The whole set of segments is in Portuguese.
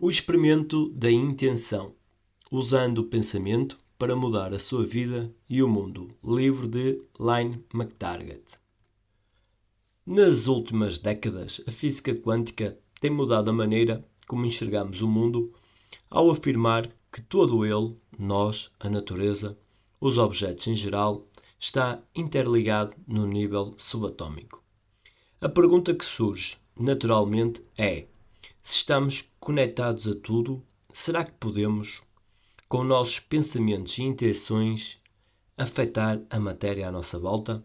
O experimento da intenção, usando o pensamento para mudar a sua vida e o mundo. Livro de Lynne McTaggart. Nas últimas décadas, a física quântica tem mudado a maneira como enxergamos o mundo ao afirmar que todo ele, nós, a natureza, os objetos em geral, está interligado no nível subatômico. A pergunta que surge, naturalmente, é: se estamos conectados a tudo, será que podemos, com nossos pensamentos e intenções, afetar a matéria à nossa volta?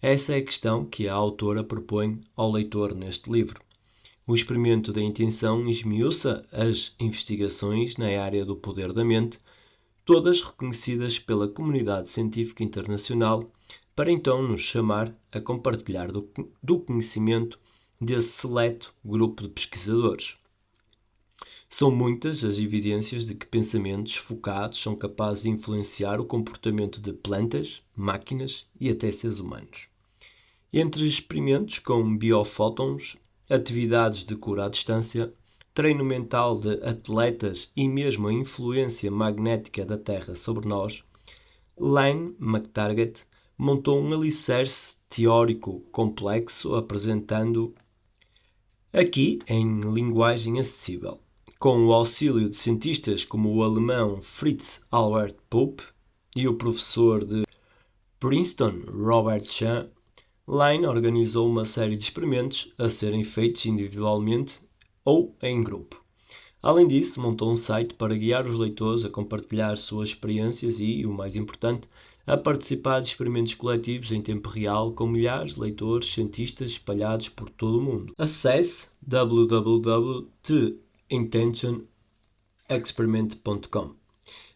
Essa é a questão que a autora propõe ao leitor neste livro. O experimento da intenção esmiuça as investigações na área do poder da mente, todas reconhecidas pela comunidade científica internacional, para então nos chamar a compartilhar do conhecimento desse seleto grupo de pesquisadores. São muitas as evidências de que pensamentos focados são capazes de influenciar o comportamento de plantas, máquinas e até seres humanos. Entre experimentos com biofótons, atividades de cura à distância, treino mental de atletas e mesmo a influência magnética da Terra sobre nós, Lynne McTaggart montou um alicerce teórico complexo apresentando aqui em linguagem acessível. Com o auxílio de cientistas como o alemão Fritz Albert Pope e o professor de Princeton Robert Shah, Lynne organizou uma série de experimentos a serem feitos individualmente ou em grupo. Além disso, montou um site para guiar os leitores a compartilhar suas experiências e, o mais importante, a participar de experimentos coletivos em tempo real com milhares de leitores cientistas espalhados por todo o mundo. Acesse www.intentionexperiment.com.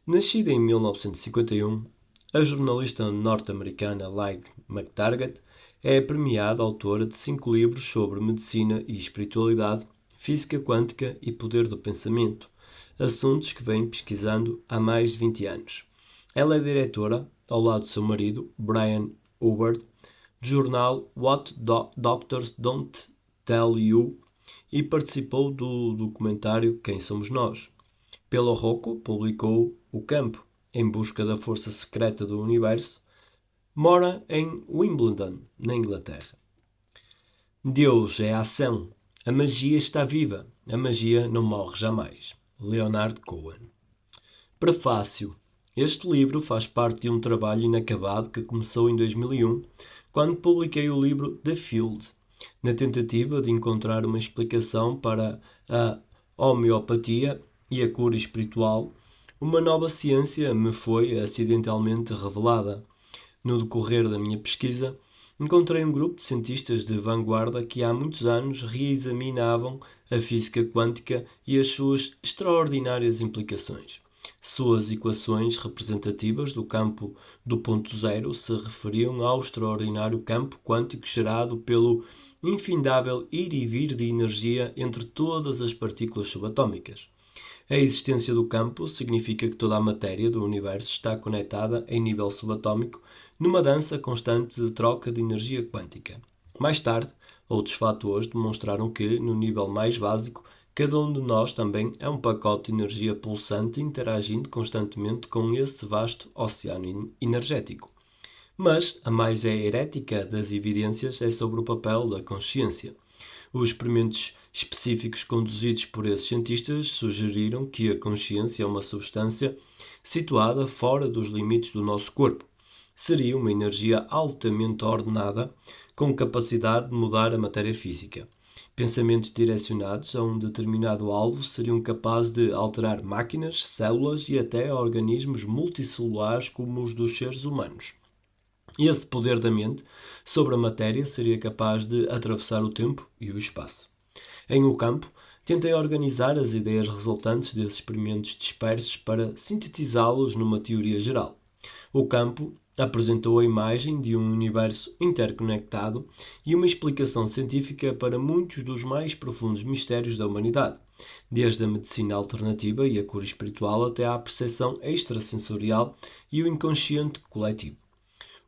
Nascida em 1951, a jornalista norte-americana Lynne McTaggart é a premiada autora de 5 livros sobre medicina e espiritualidade, física quântica e poder do pensamento, assuntos que vem pesquisando há mais de 20 anos. Ela é diretora, ao lado de seu marido, Brian Hubbard, do jornal What Doctors Don't Tell You e participou do documentário Quem Somos Nós. Pelo Rocco, publicou O Campo, em busca da força secreta do universo. Mora em Wimbledon, na Inglaterra. Deus é a ação. A magia está viva. A magia não morre jamais. Leonard Cohen. Prefácio. Este livro faz parte de um trabalho inacabado que começou em 2001, quando publiquei o livro The Field, na tentativa de encontrar uma explicação para a homeopatia e a cura espiritual. Uma nova ciência me foi acidentalmente revelada. No decorrer da minha pesquisa, encontrei um grupo de cientistas de vanguarda que há muitos anos reexaminavam a física quântica e as suas extraordinárias implicações. Suas equações representativas do campo do ponto zero se referiam ao extraordinário campo quântico gerado pelo infindável ir e vir de energia entre todas as partículas subatômicas. A existência do campo significa que toda a matéria do universo está conectada em nível subatômico numa dança constante de troca de energia quântica. Mais tarde, outros fatores demonstraram que, no nível mais básico, cada um de nós também é um pacote de energia pulsante interagindo constantemente com esse vasto oceano energético. Mas a mais herética das evidências é sobre o papel da consciência. Os experimentos específicos conduzidos por esses cientistas sugeriram que a consciência é uma substância situada fora dos limites do nosso corpo. Seria uma energia altamente ordenada, com capacidade de mudar a matéria física. Pensamentos direcionados a um determinado alvo seriam capazes de alterar máquinas, células e até organismos multicelulares como os dos seres humanos. Esse poder da mente sobre a matéria seria capaz de atravessar o tempo e o espaço. Em O Campo, tentei organizar as ideias resultantes desses experimentos dispersos para sintetizá-los numa teoria geral. O Campo apresentou a imagem de um universo interconectado e uma explicação científica para muitos dos mais profundos mistérios da humanidade, desde a medicina alternativa e a cura espiritual até à percepção extrasensorial e o inconsciente coletivo.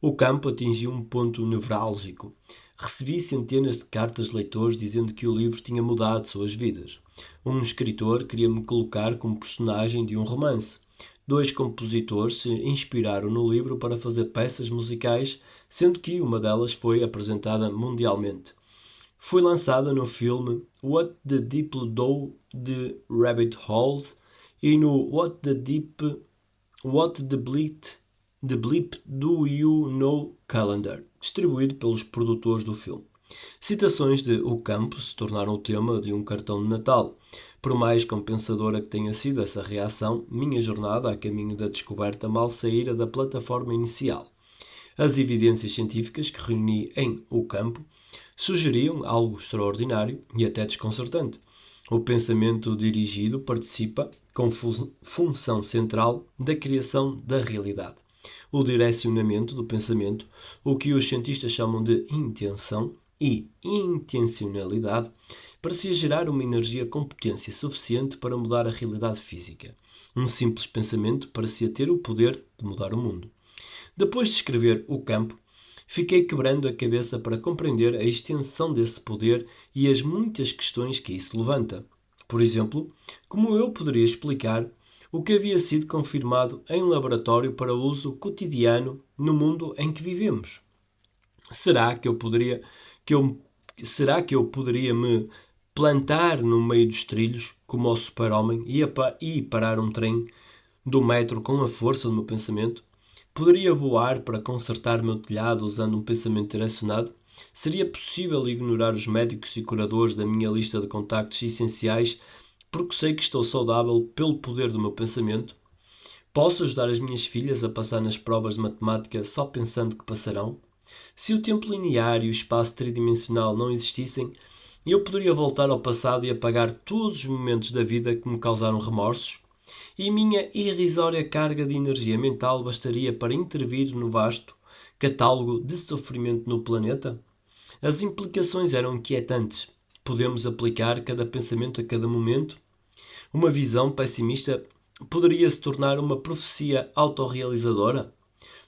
O Campo atingiu um ponto nevrálgico. Recebi centenas de cartas de leitores dizendo que o livro tinha mudado suas vidas. Um escritor queria me colocar como personagem de um romance. Dois compositores se inspiraram no livro para fazer peças musicais, sendo que uma delas foi apresentada mundialmente. Foi lançada no filme What the Deep Do the Rabbit Holes e no What the Bleep Do You Know Calendar, distribuído pelos produtores do filme. Citações de O Campo se tornaram o tema de um cartão de Natal. Por mais compensadora que tenha sido essa reação, minha jornada a caminho da descoberta mal saíra da plataforma inicial. As evidências científicas que reuni em O Campo sugeriam algo extraordinário e até desconcertante. O pensamento dirigido participa, com função central, da criação da realidade. O direcionamento do pensamento, o que os cientistas chamam de intenção e intencionalidade, parecia gerar uma energia com potência suficiente para mudar a realidade física. Um simples pensamento parecia ter o poder de mudar o mundo. Depois de escrever O Campo, fiquei quebrando a cabeça para compreender a extensão desse poder e as muitas questões que isso levanta. Por exemplo, como eu poderia explicar o que havia sido confirmado em laboratório para uso cotidiano no mundo em que vivemos? Será que eu poderia me plantar no meio dos trilhos, como o super-homem, e parar um trem do metro com a força do meu pensamento? Poderia voar para consertar meu telhado usando um pensamento direcionado? Seria possível ignorar os médicos e curadores da minha lista de contactos essenciais porque sei que estou saudável pelo poder do meu pensamento? Posso ajudar as minhas filhas a passar nas provas de matemática só pensando que passarão? Se o tempo linear e o espaço tridimensional não existissem, eu poderia voltar ao passado e apagar todos os momentos da vida que me causaram remorsos? E minha irrisória carga de energia mental bastaria para intervir no vasto catálogo de sofrimento no planeta? As implicações eram inquietantes. Podemos aplicar cada pensamento a cada momento? Uma visão pessimista poderia se tornar uma profecia autorrealizadora?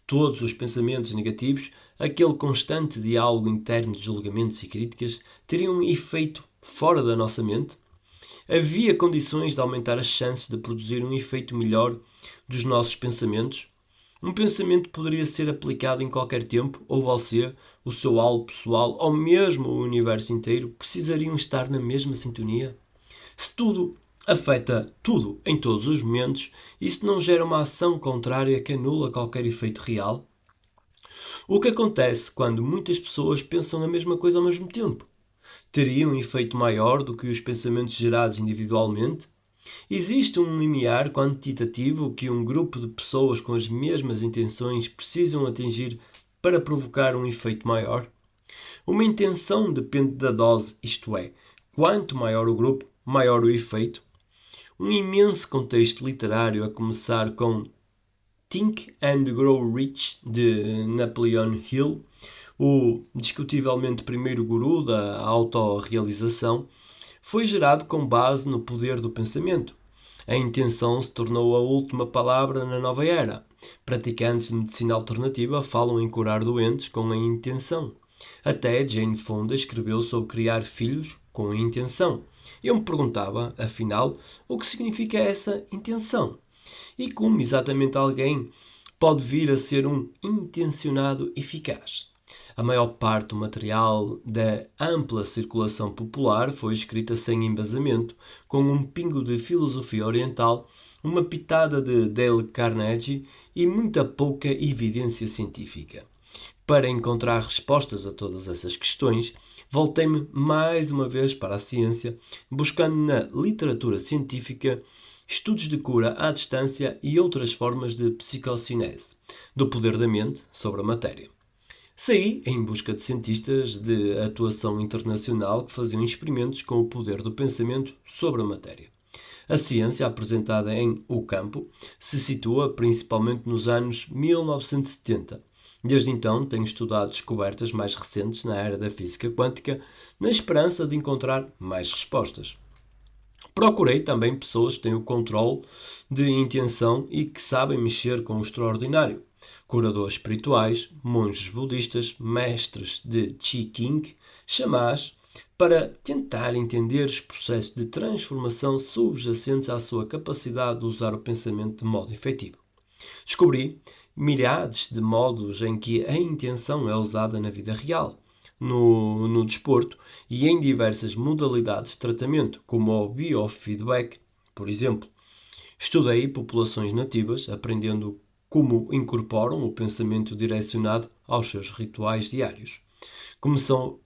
Todos os pensamentos negativos, aquele constante diálogo interno de julgamentos e críticas, teriam um efeito fora da nossa mente? Havia condições de aumentar as chances de produzir um efeito melhor dos nossos pensamentos? Um pensamento poderia ser aplicado em qualquer tempo, ou você, o seu algo pessoal, ou mesmo o universo inteiro, precisariam estar na mesma sintonia? Se tudo afeta tudo em todos os momentos, isso não gera uma ação contrária que anula qualquer efeito real? O que acontece quando muitas pessoas pensam a mesma coisa ao mesmo tempo? Teria um efeito maior do que os pensamentos gerados individualmente? Existe um limiar quantitativo que um grupo de pessoas com as mesmas intenções precisam atingir para provocar um efeito maior? Uma intenção depende da dose, isto é, quanto maior o grupo, maior o efeito. Um imenso contexto literário, a começar com Think and Grow Rich, de Napoleon Hill, o discutivelmente primeiro guru da autorrealização, foi gerado com base no poder do pensamento. A intenção se tornou a última palavra na nova era. Praticantes de medicina alternativa falam em curar doentes com a intenção. Até Jane Fonda escreveu sobre criar filhos com a intenção. Eu me perguntava, afinal, o que significa essa intenção? E como exatamente alguém pode vir a ser um intencionado eficaz? A maior parte do material da ampla circulação popular foi escrita sem embasamento, com um pingo de filosofia oriental, uma pitada de Dale Carnegie e muita pouca evidência científica. Para encontrar respostas a todas essas questões, voltei-me mais uma vez para a ciência, buscando na literatura científica estudos de cura à distância e outras formas de psicocinese, do poder da mente sobre a matéria. Saí em busca de cientistas de atuação internacional que faziam experimentos com o poder do pensamento sobre a matéria. A ciência apresentada em O Campo se situa principalmente nos anos 1970. Desde então tenho estudado descobertas mais recentes na área da física quântica, na esperança de encontrar mais respostas. Procurei também pessoas que têm o controle de intenção e que sabem mexer com o extraordinário. Curadores espirituais, monges budistas, mestres de Qi King, xamãs, para tentar entender os processos de transformação subjacentes à sua capacidade de usar o pensamento de modo efetivo. Descobri milhares de modos em que a intenção é usada na vida real, no desporto e em diversas modalidades de tratamento, como o biofeedback, por exemplo. Estudei populações nativas, aprendendo como incorporam o pensamento direcionado aos seus rituais diários.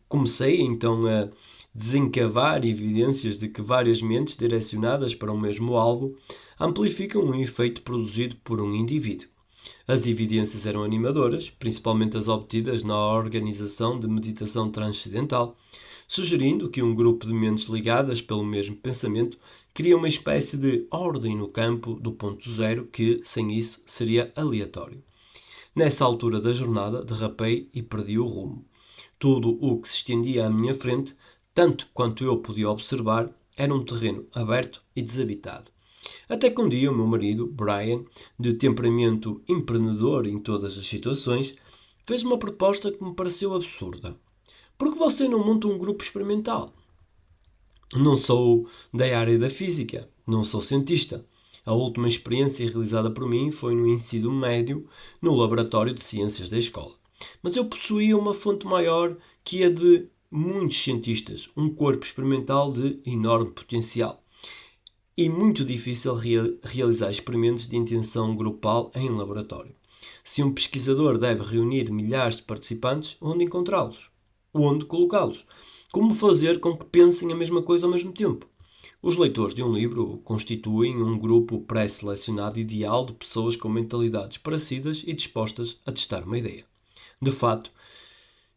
Comecei então a desencavar evidências de que várias mentes direcionadas para o mesmo alvo amplificam um efeito produzido por um indivíduo. As evidências eram animadoras, principalmente as obtidas na organização de meditação transcendental, sugerindo que um grupo de mentes ligadas pelo mesmo pensamento cria uma espécie de ordem no campo do ponto zero que, sem isso, seria aleatório. Nessa altura da jornada, derrapei e perdi o rumo. Tudo o que se estendia à minha frente, tanto quanto eu podia observar, era um terreno aberto e desabitado. Até que um dia o meu marido, Brian, de temperamento empreendedor em todas as situações, fez uma proposta que me pareceu absurda. Por que você não monta um grupo experimental? Não sou da área da física, não sou cientista. A última experiência realizada por mim foi no ensino médio, no laboratório de ciências da escola. Mas eu possuía uma fonte maior que a de muitos cientistas, um corpo experimental de enorme potencial. E muito difícil realizar experimentos de intenção grupal em laboratório. Se um pesquisador deve reunir milhares de participantes, onde encontrá-los? Onde colocá-los? Como fazer com que pensem a mesma coisa ao mesmo tempo? Os leitores de um livro constituem um grupo pré-selecionado ideal de pessoas com mentalidades parecidas e dispostas a testar uma ideia. De fato,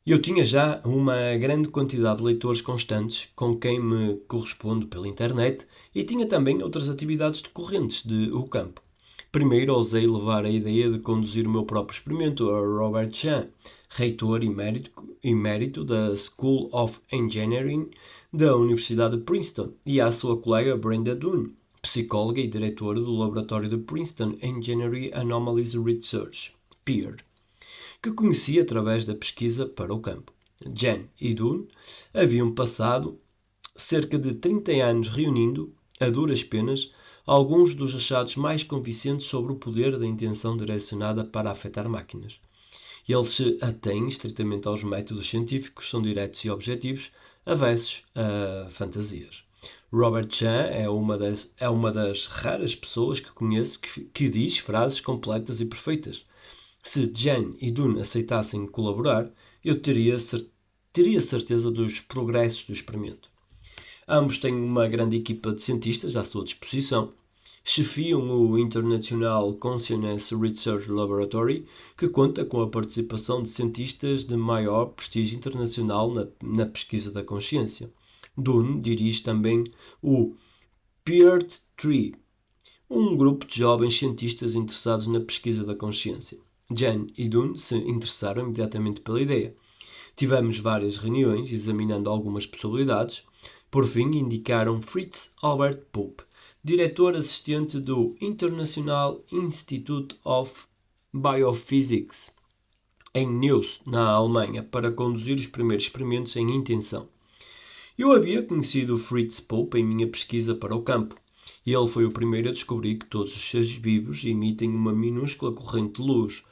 eu tinha já uma grande quantidade de leitores constantes com quem me correspondo pela internet e tinha também outras atividades decorrentes do campo. Primeiro ousei levar a ideia de conduzir o meu próprio experimento a Robert Chan, reitor emérito da School of Engineering da Universidade de Princeton, e à sua colega Brenda Dunn, psicóloga e diretora do laboratório de Princeton Engineering Anomalies Research, PEER, que conheci através da pesquisa para o campo. Jen e Dunn haviam passado cerca de 30 anos reunindo, a duras penas, alguns dos achados mais convincentes sobre o poder da intenção direcionada para afetar máquinas. Eles se atêm estritamente aos métodos científicos, são diretos e objetivos, avessos a fantasias. Robert Chan é uma das raras pessoas que conheço que diz frases completas e perfeitas. Se Jen e Dunn aceitassem colaborar, eu teria certeza dos progressos do experimento. Ambos têm uma grande equipa de cientistas à sua disposição. Chefiam o International Consciousness Research Laboratory, que conta com a participação de cientistas de maior prestígio internacional na pesquisa da consciência. Dunn dirige também o Peart Tree, um grupo de jovens cientistas interessados na pesquisa da consciência. Jen e Dunn se interessaram imediatamente pela ideia. Tivemos várias reuniões examinando algumas possibilidades. Por fim, indicaram Fritz Albert Pope, diretor assistente do International Institute of Biophysics, em Neuss, na Alemanha, para conduzir os primeiros experimentos em intenção. Eu havia conhecido Fritz Pope em minha pesquisa para o campo, e ele foi o primeiro a descobrir que todos os seres vivos emitem uma minúscula corrente de luz,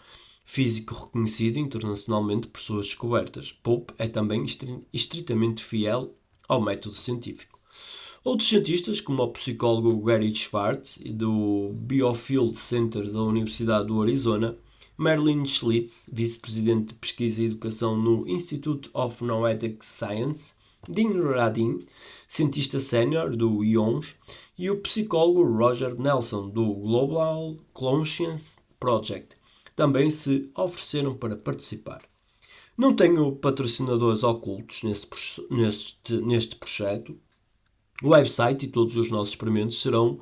físico reconhecido internacionalmente por suas descobertas. Pope é também estritamente fiel ao método científico. Outros cientistas, como o psicólogo Gary Schwartz, do Biofield Center da Universidade do Arizona, Merlin Schlitz, vice-presidente de pesquisa e educação no Institute of Noetic Science, Dean Radin, cientista sénior do IONS, e o psicólogo Roger Nelson, do Global Conscience Project, também se ofereceram para participar. Não tenho patrocinadores ocultos neste projeto. O website e todos os nossos experimentos serão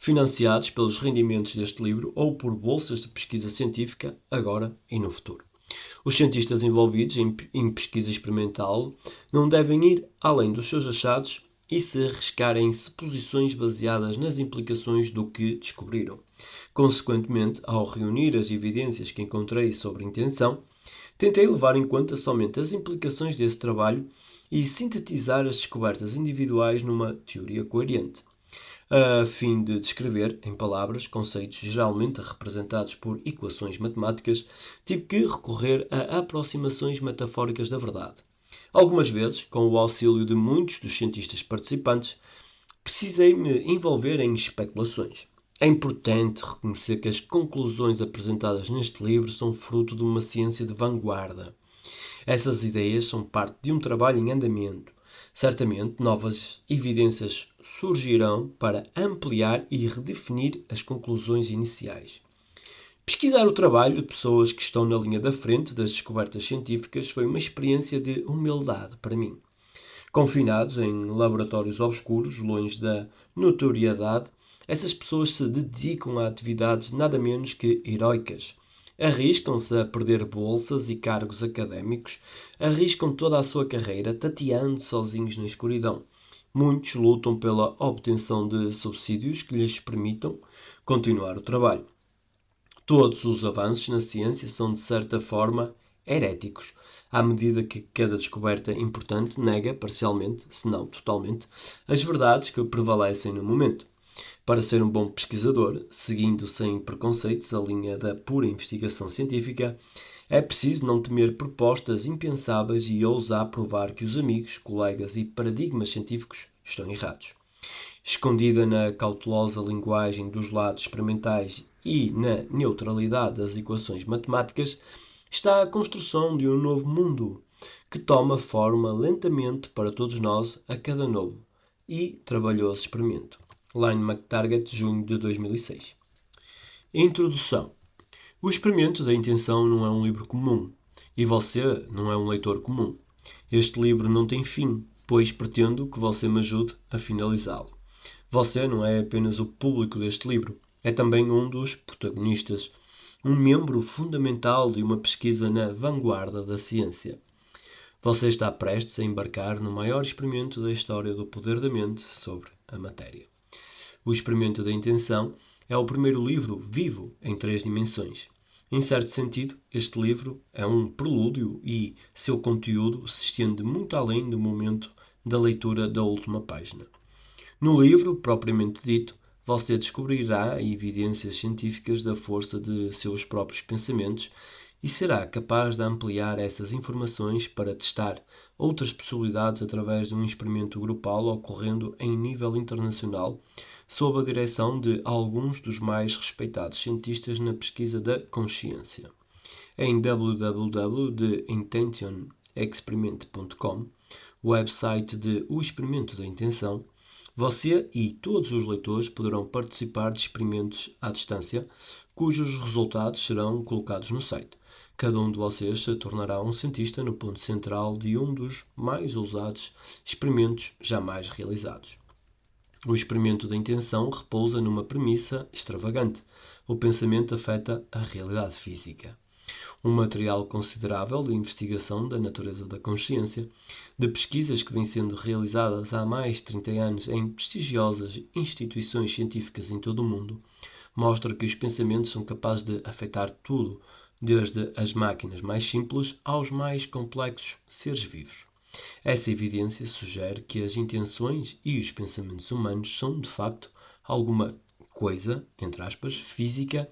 financiados pelos rendimentos deste livro ou por bolsas de pesquisa científica, agora e no futuro. Os cientistas envolvidos em pesquisa experimental não devem ir além dos seus achados e se arriscarem em suposições baseadas nas implicações do que descobriram. Consequentemente, ao reunir as evidências que encontrei sobre intenção, tentei levar em conta somente as implicações desse trabalho e sintetizar as descobertas individuais numa teoria coerente. A fim de descrever, em palavras, conceitos geralmente representados por equações matemáticas, tive que recorrer a aproximações metafóricas da verdade. Algumas vezes, com o auxílio de muitos dos cientistas participantes, precisei me envolver em especulações. É importante reconhecer que as conclusões apresentadas neste livro são fruto de uma ciência de vanguarda. Essas ideias são parte de um trabalho em andamento. Certamente, novas evidências surgirão para ampliar e redefinir as conclusões iniciais. Pesquisar o trabalho de pessoas que estão na linha da frente das descobertas científicas foi uma experiência de humildade para mim. Confinados em laboratórios obscuros, longe da notoriedade, essas pessoas se dedicam a atividades nada menos que heroicas. Arriscam-se a perder bolsas e cargos académicos, arriscam toda a sua carreira tateando sozinhos na escuridão. Muitos lutam pela obtenção de subsídios que lhes permitam continuar o trabalho. Todos os avanços na ciência são, de certa forma, heréticos, à medida que cada descoberta importante nega parcialmente, se não totalmente, as verdades que prevalecem no momento. Para ser um bom pesquisador, seguindo sem preconceitos a linha da pura investigação científica, é preciso não temer propostas impensáveis e ousar provar que os amigos, colegas e paradigmas científicos estão errados. Escondida na cautelosa linguagem dos lados experimentais e na neutralidade das equações matemáticas, está a construção de um novo mundo, que toma forma lentamente para todos nós a cada novo e trabalhoso experimento. Line McTaggart, junho de 2006. Introdução. O Experimento da Intenção não é um livro comum, e você não é um leitor comum. Este livro não tem fim, pois pretendo que você me ajude a finalizá-lo. Você não é apenas o público deste livro, é também um dos protagonistas, um membro fundamental de uma pesquisa na vanguarda da ciência. Você está prestes a embarcar no maior experimento da história do poder da mente sobre a matéria. O Experimento da Intenção é o primeiro livro vivo em 3 dimensões. Em certo sentido, este livro é um prelúdio e seu conteúdo se estende muito além do momento da leitura da última página. No livro, propriamente dito, você descobrirá evidências científicas da força de seus próprios pensamentos e será capaz de ampliar essas informações para testar outras possibilidades através de um experimento grupal ocorrendo em nível internacional, sob a direção de alguns dos mais respeitados cientistas na pesquisa da consciência. Em www.theintentionexperiment.com, website de O Experimento da Intenção, você e todos os leitores poderão participar de experimentos à distância, cujos resultados serão colocados no site. Cada um de vocês se tornará um cientista no ponto central de um dos mais ousados experimentos jamais realizados. O experimento da intenção repousa numa premissa extravagante. O pensamento afeta a realidade física. Um material considerável de investigação da natureza da consciência, de pesquisas que vêm sendo realizadas há mais de 30 anos em prestigiosas instituições científicas em todo o mundo, mostra que os pensamentos são capazes de afetar tudo, desde as máquinas mais simples aos mais complexos seres vivos. Essa evidência sugere que as intenções e os pensamentos humanos são, de facto, alguma coisa, entre aspas, física,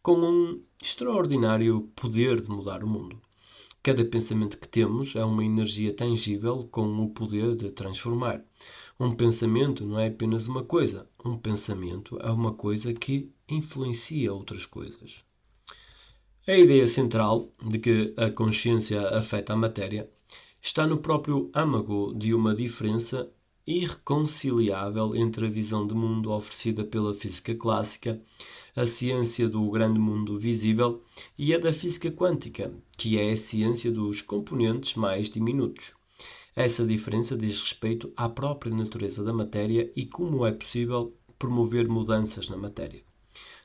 com um extraordinário poder de mudar o mundo. Cada pensamento que temos é uma energia tangível com o poder de transformar. Um pensamento não é apenas uma coisa. Um pensamento é uma coisa que influencia outras coisas. A ideia central de que a consciência afeta a matéria está no próprio âmago de uma diferença irreconciliável entre a visão de mundo oferecida pela física clássica, a ciência do grande mundo visível, e a da física quântica, que é a ciência dos componentes mais diminutos. Essa diferença diz respeito à própria natureza da matéria e como é possível promover mudanças na matéria.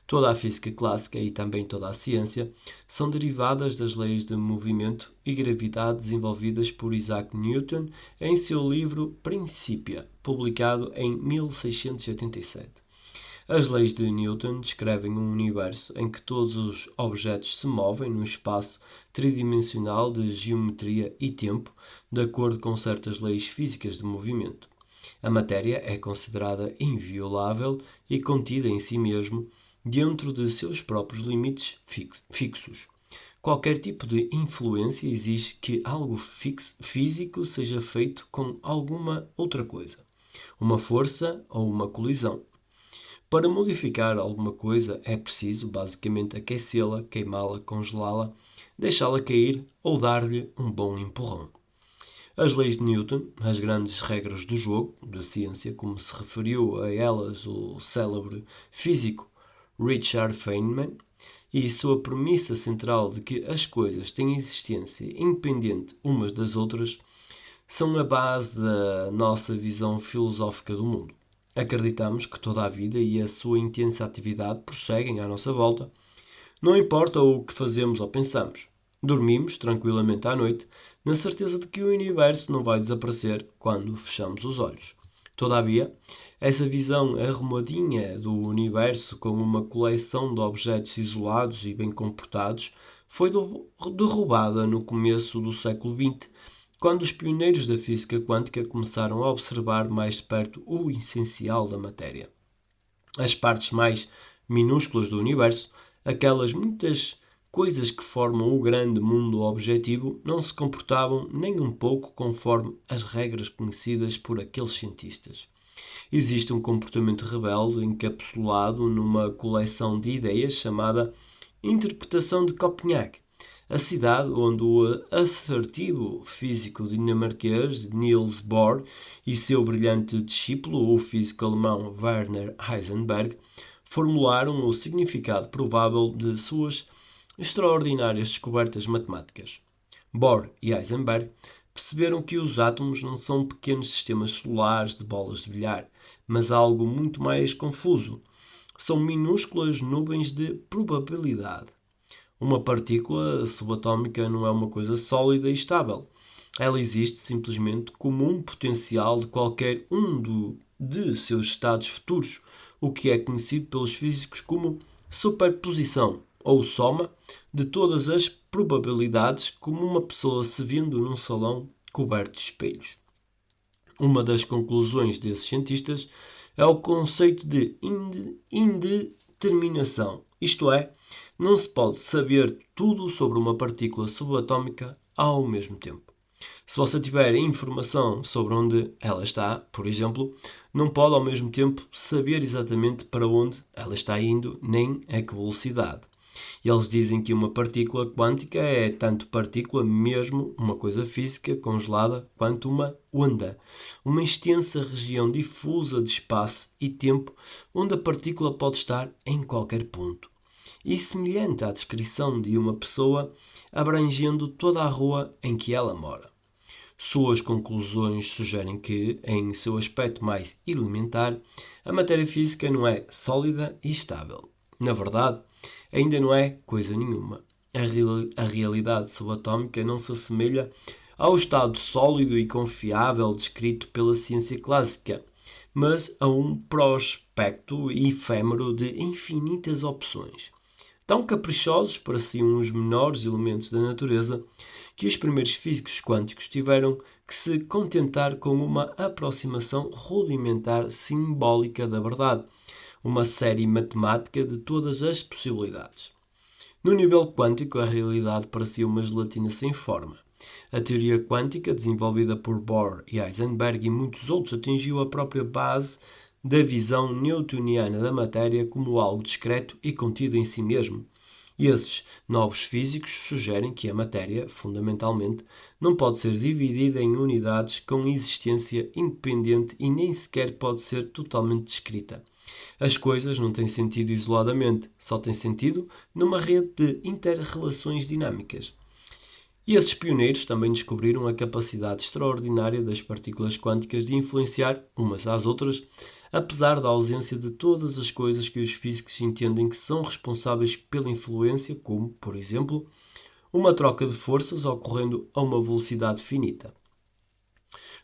Toda a física clássica e também toda a ciência são derivadas das leis de movimento e gravidade desenvolvidas por Isaac Newton em seu livro Principia, publicado em 1687. As leis de Newton descrevem um universo em que todos os objetos se movem num espaço tridimensional de geometria e tempo, de acordo com certas leis físicas de movimento. A matéria é considerada inviolável e contida em si mesmo, dentro de seus próprios limites fixos. Qualquer tipo de influência exige que algo físico seja feito com alguma outra coisa, uma força ou uma colisão. Para modificar alguma coisa é preciso, basicamente, aquecê-la, queimá-la, congelá-la, deixá-la cair ou dar-lhe um bom empurrão. As leis de Newton, as grandes regras do jogo, da ciência, como se referiu a elas o célebre físico Richard Feynman, e sua premissa central de que as coisas têm existência independente umas das outras, são a base da nossa visão filosófica do mundo. Acreditamos que toda a vida e a sua intensa atividade prosseguem à nossa volta, não importa o que fazemos ou pensamos. Dormimos tranquilamente à noite, na certeza de que o universo não vai desaparecer quando fechamos os olhos. Todavia, essa visão arrumadinha do universo, com uma coleção de objetos isolados e bem comportados, foi derrubada no começo do século XX, quando os pioneiros da física quântica começaram a observar mais de perto o essencial da matéria. As partes mais minúsculas do universo, aquelas muitas coisas que formam o grande mundo objetivo, não se comportavam nem um pouco conforme as regras conhecidas por aqueles cientistas. Existe um comportamento rebelde encapsulado numa coleção de ideias chamada Interpretação de Copenhague, a cidade onde o assertivo físico dinamarquês Niels Bohr e seu brilhante discípulo, o físico alemão Werner Heisenberg, formularam o significado provável de suas extraordinárias descobertas matemáticas. Bohr e Heisenberg perceberam que os átomos não são pequenos sistemas solares de bolas de bilhar, mas algo muito mais confuso. São minúsculas nuvens de probabilidade. Uma partícula subatómica não é uma coisa sólida e estável. Ela existe simplesmente como um potencial de qualquer de seus estados futuros, o que é conhecido pelos físicos como superposição, ou soma, de todas as probabilidades, como uma pessoa se vendo num salão coberto de espelhos. Uma das conclusões desses cientistas é o conceito de indeterminação, isto é, não se pode saber tudo sobre uma partícula subatómica ao mesmo tempo. Se você tiver informação sobre onde ela está, por exemplo, não pode ao mesmo tempo saber exatamente para onde ela está indo, nem a que velocidade. Eles dizem que uma partícula quântica é tanto partícula mesmo, uma coisa física congelada, quanto uma onda, uma extensa região difusa de espaço e tempo onde a partícula pode estar em qualquer ponto. E semelhante à descrição de uma pessoa abrangendo toda a rua em que ela mora. Suas conclusões sugerem que, em seu aspecto mais elementar, a matéria física não é sólida e estável. Na verdade, ainda não é coisa nenhuma. A realidade subatómica não se assemelha ao estado sólido e confiável descrito pela ciência clássica, mas a um prospecto efêmero de infinitas opções. Tão caprichosos pareciam os menores elementos da natureza que os primeiros físicos quânticos tiveram que se contentar com uma aproximação rudimentar simbólica da verdade, uma série matemática de todas as possibilidades. No nível quântico, a realidade parecia uma gelatina sem forma. A teoria quântica, desenvolvida por Bohr e Heisenberg e muitos outros, atingiu a própria base da visão newtoniana da matéria como algo discreto e contido em si mesmo. E esses novos físicos sugerem que a matéria, fundamentalmente, não pode ser dividida em unidades com existência independente e nem sequer pode ser totalmente descrita. As coisas não têm sentido isoladamente, só têm sentido numa rede de inter-relações dinâmicas. E esses pioneiros também descobriram a capacidade extraordinária das partículas quânticas de influenciar umas às outras, apesar da ausência de todas as coisas que os físicos entendem que são responsáveis pela influência, como, por exemplo, uma troca de forças ocorrendo a uma velocidade finita.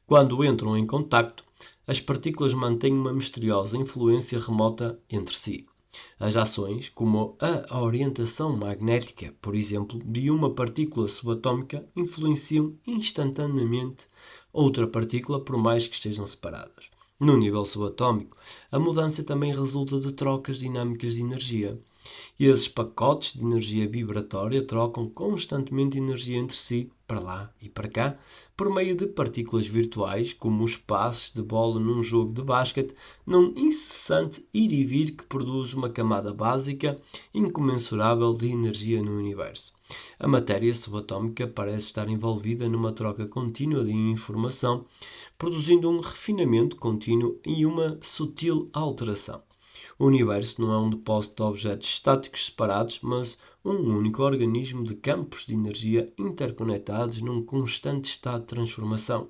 Quando entram em contacto, as partículas mantêm uma misteriosa influência remota entre si. As ações, como a orientação magnética, por exemplo, de uma partícula subatômica, influenciam instantaneamente outra partícula, por mais que estejam separadas. No nível subatômico, a mudança também resulta de trocas dinâmicas de energia. Esses pacotes de energia vibratória trocam constantemente energia entre si, para lá e para cá, por meio de partículas virtuais, como os passes de bola num jogo de basquete, num incessante ir e vir que produz uma camada básica incomensurável de energia no universo. A matéria subatômica parece estar envolvida numa troca contínua de informação, produzindo um refinamento contínuo e uma sutil alteração. O universo não é um depósito de objetos estáticos separados, mas um único organismo de campos de energia interconectados num constante estado de transformação.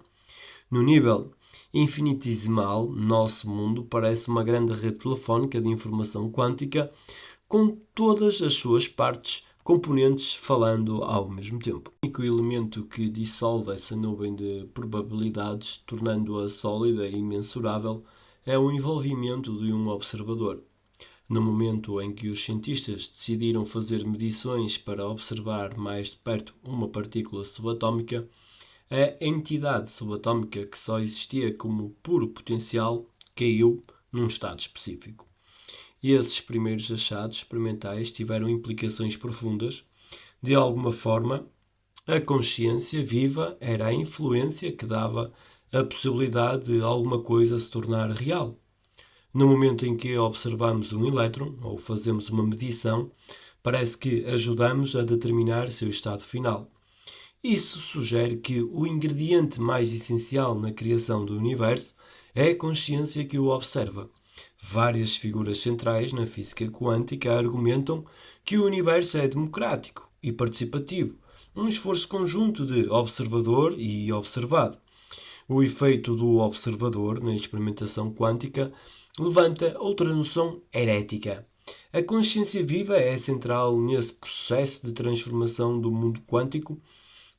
No nível infinitesimal, nosso mundo parece uma grande rede telefónica de informação quântica, com todas as suas partes componentes falando ao mesmo tempo. O único elemento que dissolve essa nuvem de probabilidades, tornando-a sólida e mensurável, é o envolvimento de um observador. No momento em que os cientistas decidiram fazer medições para observar mais de perto uma partícula subatômica, a entidade subatômica que só existia como puro potencial caiu num estado específico. E esses primeiros achados experimentais tiveram implicações profundas. De alguma forma, a consciência viva era a influência que dava a possibilidade de alguma coisa se tornar real. No momento em que observamos um elétron ou fazemos uma medição, parece que ajudamos a determinar seu estado final. Isso sugere que o ingrediente mais essencial na criação do universo é a consciência que o observa. Várias figuras centrais na física quântica argumentam que o universo é democrático e participativo, um esforço conjunto de observador e observado. O efeito do observador na experimentação quântica levanta outra noção herética. A consciência viva é central nesse processo de transformação do mundo quântico,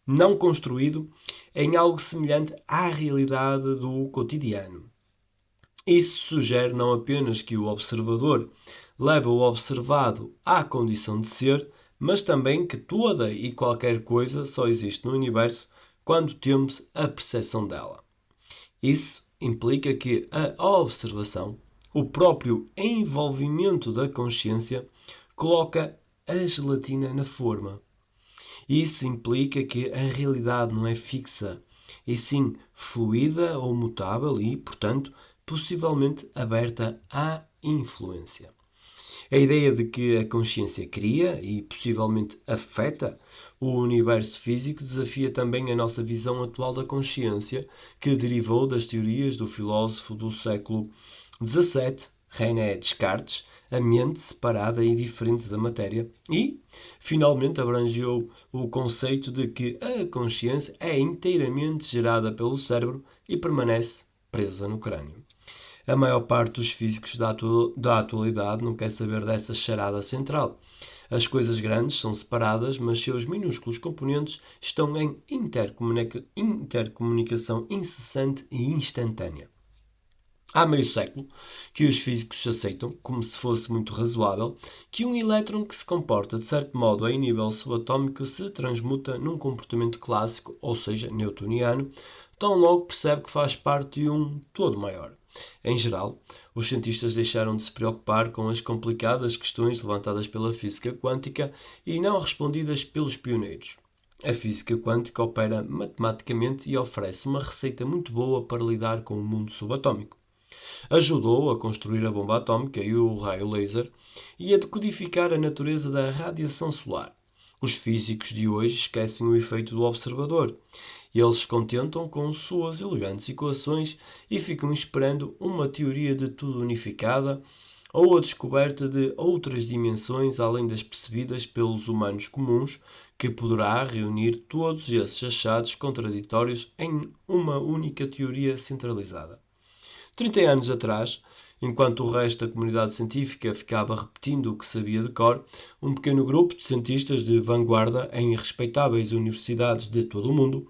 não construído, em algo semelhante à realidade do cotidiano. Isso sugere não apenas que o observador leva o observado à condição de ser, mas também que toda e qualquer coisa só existe no universo quando temos a percepção dela. Isso implica que a observação, o próprio envolvimento da consciência, coloca a gelatina na forma. Isso implica que a realidade não é fixa, e sim fluida ou mutável e, portanto, possivelmente aberta à influência. A ideia de que a consciência cria e possivelmente afeta o universo físico desafia também a nossa visão atual da consciência, que derivou das teorias do filósofo do século XVII, René Descartes, a mente separada e diferente da matéria, e, finalmente, abrangeu o conceito de que a consciência é inteiramente gerada pelo cérebro e permanece presa no crânio. A maior parte dos físicos da atualidade não quer saber dessa charada central. As coisas grandes são separadas, mas seus minúsculos componentes estão em intercomunicação incessante e instantânea. Há meio século que os físicos aceitam, como se fosse muito razoável, que um elétron que se comporta de certo modo em nível subatômico se transmuta num comportamento clássico, ou seja, newtoniano, tão logo percebe que faz parte de um todo maior. Em geral, os cientistas deixaram de se preocupar com as complicadas questões levantadas pela física quântica e não respondidas pelos pioneiros. A física quântica opera matematicamente e oferece uma receita muito boa para lidar com o mundo subatômico. Ajudou a construir a bomba atómica e o raio laser e a decodificar a natureza da radiação solar. Os físicos de hoje esquecem o efeito do observador. Eles se contentam com suas elegantes equações e ficam esperando uma teoria de tudo unificada ou a descoberta de outras dimensões além das percebidas pelos humanos comuns, que poderá reunir todos esses achados contraditórios em uma única teoria centralizada. 30 anos atrás, enquanto o resto da comunidade científica ficava repetindo o que sabia de cor, um pequeno grupo de cientistas de vanguarda em respeitáveis universidades de todo o mundo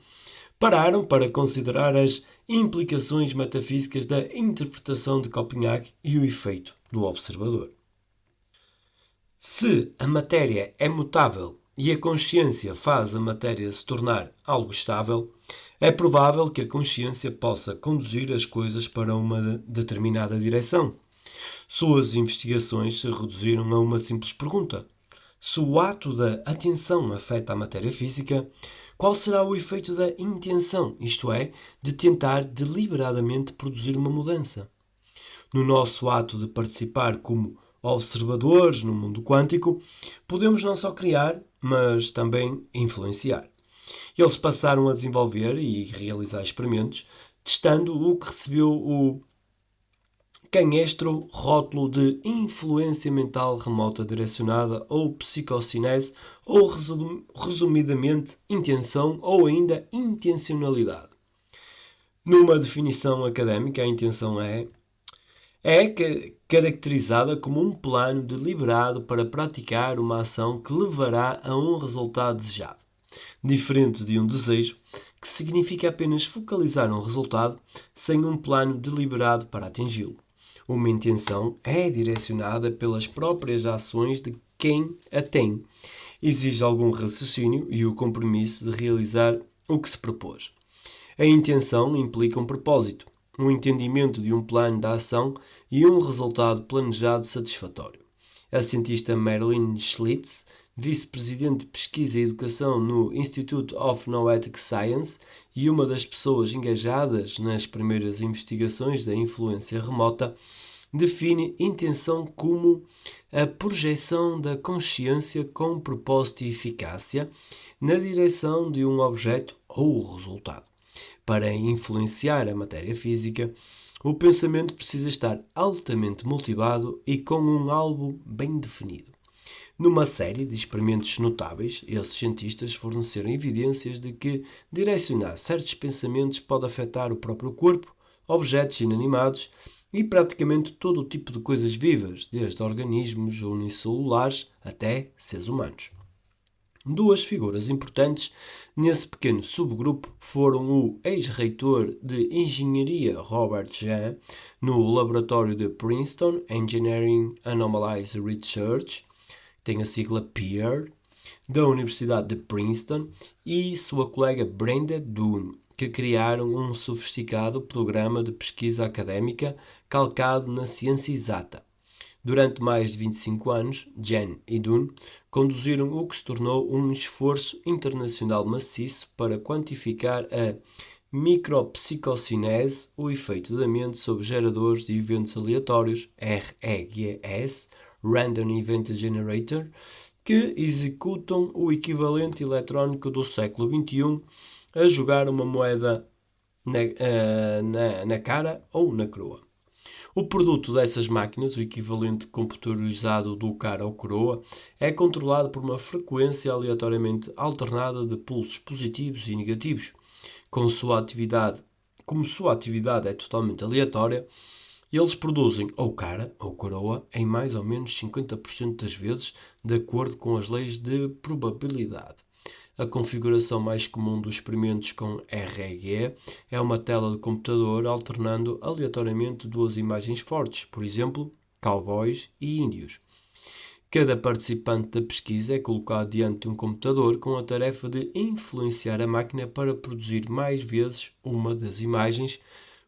pararam para considerar as implicações metafísicas da interpretação de Copenhague e o efeito do observador. Se a matéria é mutável e a consciência faz a matéria se tornar algo estável, é provável que a consciência possa conduzir as coisas para uma determinada direção. Suas investigações se reduziram a uma simples pergunta: se o ato da atenção afeta a matéria física, qual será o efeito da intenção, isto é, de tentar deliberadamente produzir uma mudança? No nosso ato de participar como observadores no mundo quântico, podemos não só criar, mas também influenciar. Eles passaram a desenvolver e realizar experimentos, testando o que recebeu o canhestro rótulo de influência mental remota direcionada ou psicocinese, ou resumidamente intenção ou ainda intencionalidade. Numa definição académica, a intenção é caracterizada como um plano deliberado para praticar uma ação que levará a um resultado desejado, diferente de um desejo, que significa apenas focalizar um resultado sem um plano deliberado para atingi-lo. Uma intenção é direcionada pelas próprias ações de quem a tem. Exige algum raciocínio e o compromisso de realizar o que se propôs. A intenção implica um propósito, um entendimento de um plano de ação e um resultado planejado satisfatório. A cientista Marilyn Schlitz, vice-presidente de pesquisa e educação no Institute of Noetic Science e uma das pessoas engajadas nas primeiras investigações da influência remota, define intenção como a projeção da consciência com propósito e eficácia na direção de um objeto ou resultado. Para influenciar a matéria física, o pensamento precisa estar altamente motivado e com um alvo bem definido. Numa série de experimentos notáveis, esses cientistas forneceram evidências de que direcionar certos pensamentos pode afetar o próprio corpo, objetos inanimados e praticamente todo o tipo de coisas vivas, desde organismos unicelulares até seres humanos. Duas figuras importantes nesse pequeno subgrupo foram o ex-reitor de engenharia Robert Jahn, no laboratório de Princeton Engineering Anomalies Research, tem a sigla PEAR, da Universidade de Princeton, e sua colega Brenda Dunn, que criaram um sofisticado programa de pesquisa académica calcado na ciência exata. Durante mais de 25 anos, Jahn e Dunn conduziram o que se tornou um esforço internacional maciço para quantificar a micropsicocinese, o efeito da mente sobre geradores de eventos aleatórios, REGS, Random Event Generator, que executam o equivalente eletrónico do século XXI a jogar uma moeda na cara ou na coroa. O produto dessas máquinas, o equivalente computadorizado do cara ou coroa, é controlado por uma frequência aleatoriamente alternada de pulsos positivos e negativos. Como sua atividade é totalmente aleatória, eles produzem ou cara ou coroa em mais ou menos 50% das vezes, de acordo com as leis de probabilidade. A configuração mais comum dos experimentos com REG é uma tela de computador alternando aleatoriamente duas imagens fortes, por exemplo, cowboys e índios. Cada participante da pesquisa é colocado diante de um computador com a tarefa de influenciar a máquina para produzir mais vezes uma das imagens,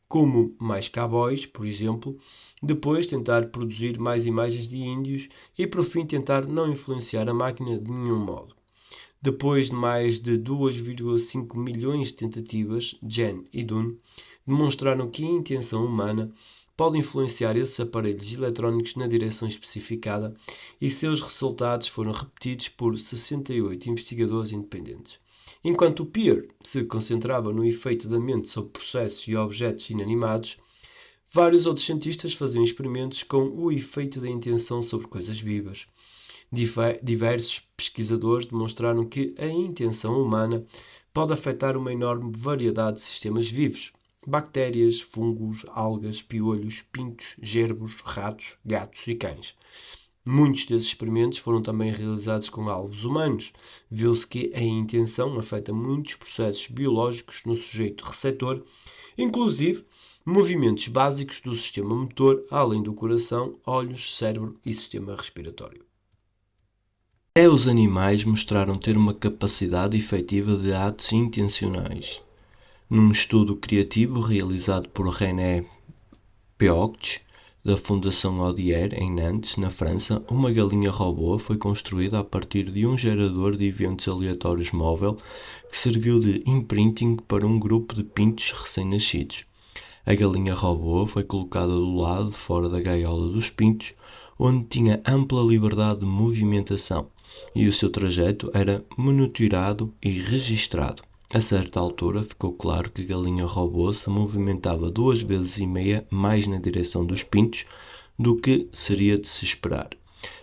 como mais cowboys, por exemplo, depois tentar produzir mais imagens de índios e, por fim, tentar não influenciar a máquina de nenhum modo. Depois de mais de 2,5 milhões de tentativas, Jahn e Dunn demonstraram que a intenção humana pode influenciar esses aparelhos eletrónicos na direção especificada e seus resultados foram repetidos por 68 investigadores independentes. Enquanto o PEAR se concentrava no efeito da mente sobre processos e objetos inanimados, vários outros cientistas faziam experimentos com o efeito da intenção sobre coisas vivas. Diversos pesquisadores demonstraram que a intenção humana pode afetar uma enorme variedade de sistemas vivos: bactérias, fungos, algas, piolhos, pintos, gerbos, ratos, gatos e cães. Muitos desses experimentos foram também realizados com alvos humanos. Viu-se que a intenção afeta muitos processos biológicos no sujeito receptor inclusive movimentos básicos do sistema motor, além do coração, olhos, cérebro e sistema respiratório. Até os animais mostraram ter uma capacidade efetiva de atos intencionais. Num estudo criativo realizado por René Peoch, da Fundação Odier, em Nantes, na França, uma galinha robô foi construída a partir de um gerador de eventos aleatórios móvel que serviu de imprinting para um grupo de pintos recém-nascidos. A galinha robô foi colocada do lado de fora da gaiola dos pintos, onde tinha ampla liberdade de movimentação, e o seu trajeto era monitorado e registrado. A certa altura ficou claro que a galinha robô se movimentava 2,5 vezes mais na direção dos pintos do que seria de se esperar.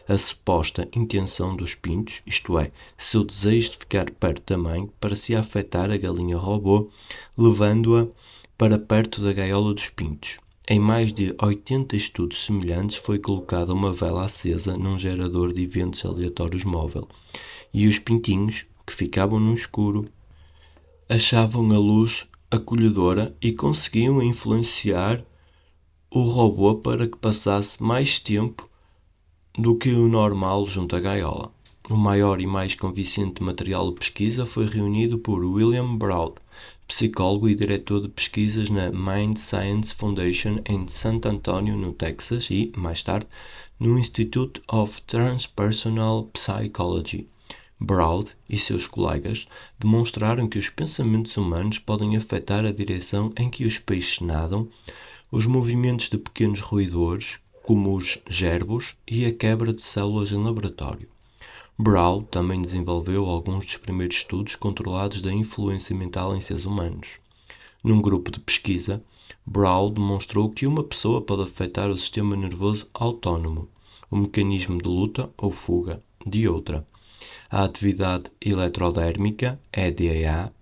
A suposta intenção dos pintos, isto é, seu desejo de ficar perto da mãe, parecia afetar a galinha robô, levando-a para perto da gaiola dos pintos. Em mais de 80 estudos semelhantes foi colocada uma vela acesa num gerador de eventos aleatórios móvel, e os pintinhos, que ficavam no escuro, achavam a luz acolhedora e conseguiam influenciar o robô para que passasse mais tempo do que o normal junto à gaiola. O maior e mais convincente material de pesquisa foi reunido por William Broad, psicólogo e diretor de pesquisas na Mind Science Foundation em San Antonio, no Texas, e, mais tarde, no Institute of Transpersonal Psychology. Broad e seus colegas demonstraram que os pensamentos humanos podem afetar a direção em que os peixes nadam, os movimentos de pequenos roedores, como os gerbos, e a quebra de células em laboratório. Broad também desenvolveu alguns dos primeiros estudos controlados da influência mental em seres humanos. Num grupo de pesquisa, Broad demonstrou que uma pessoa pode afetar o sistema nervoso autónomo, o mecanismo de luta ou fuga, de outra. A atividade eletrodérmica, EDA,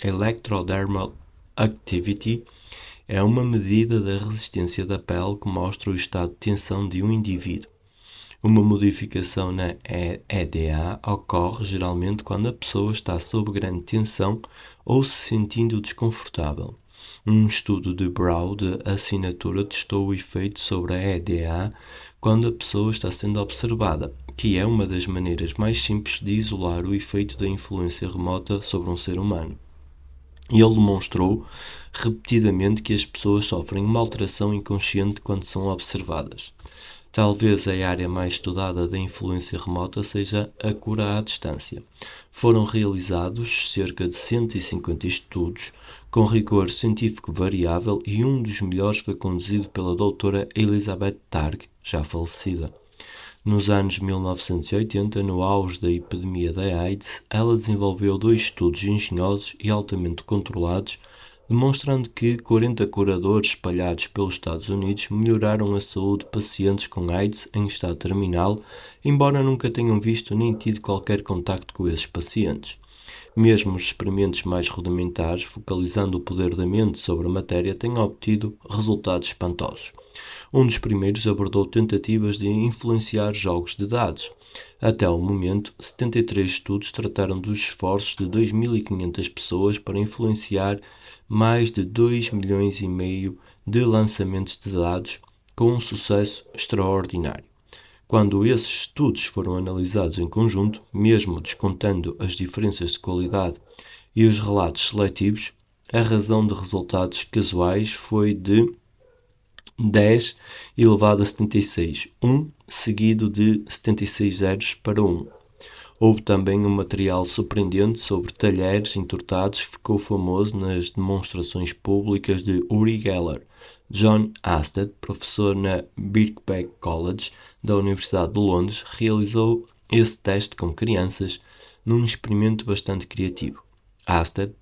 Electrodermal Activity, é uma medida da resistência da pele que mostra o estado de tensão de um indivíduo. Uma modificação na EDA ocorre geralmente quando a pessoa está sob grande tensão ou se sentindo desconfortável. Um estudo de Broad de assinatura testou o efeito sobre a EDA quando a pessoa está sendo observada, que é uma das maneiras mais simples de isolar o efeito da influência remota sobre um ser humano. Ele demonstrou repetidamente que as pessoas sofrem uma alteração inconsciente quando são observadas. Talvez a área mais estudada da influência remota seja a cura à distância. Foram realizados cerca de 150 estudos com rigor científico variável e um dos melhores foi conduzido pela doutora Elizabeth Targ, já falecida. Nos anos 1980, no auge da epidemia da AIDS, ela desenvolveu 2 estudos engenhosos e altamente controlados, demonstrando que 40 curadores espalhados pelos Estados Unidos melhoraram a saúde de pacientes com AIDS em estado terminal, embora nunca tenham visto nem tido qualquer contacto com esses pacientes. Mesmo os experimentos mais rudimentares, focalizando o poder da mente sobre a matéria, têm obtido resultados espantosos. Um dos primeiros abordou tentativas de influenciar jogos de dados. Até o momento, 73 estudos trataram dos esforços de 2.500 pessoas para influenciar mais de 2,5 milhões de lançamentos de dados, com um sucesso extraordinário. Quando esses estudos foram analisados em conjunto, mesmo descontando as diferenças de qualidade e os relatos seletivos, a razão de resultados casuais foi de 10 elevado a 76, 1 seguido de 76 zeros para 1. Houve também um material surpreendente sobre talheres entortados que ficou famoso nas demonstrações públicas de Uri Geller. John Asted, professor na Birkbeck College da Universidade de Londres, realizou esse teste com crianças num experimento bastante criativo. Asted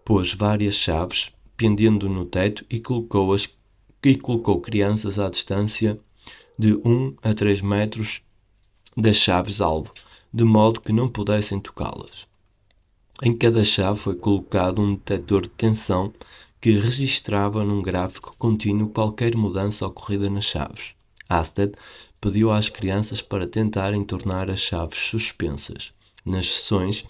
pôs várias chaves pendendo no teto e colocou crianças à distância de 1 a 3 metros das chaves-alvo, de modo que não pudessem tocá-las. Em cada chave foi colocado um detector de tensão que registrava num gráfico contínuo qualquer mudança ocorrida nas chaves. Asted pediu às crianças para tentarem tornar as chaves suspensas. Nas sessões,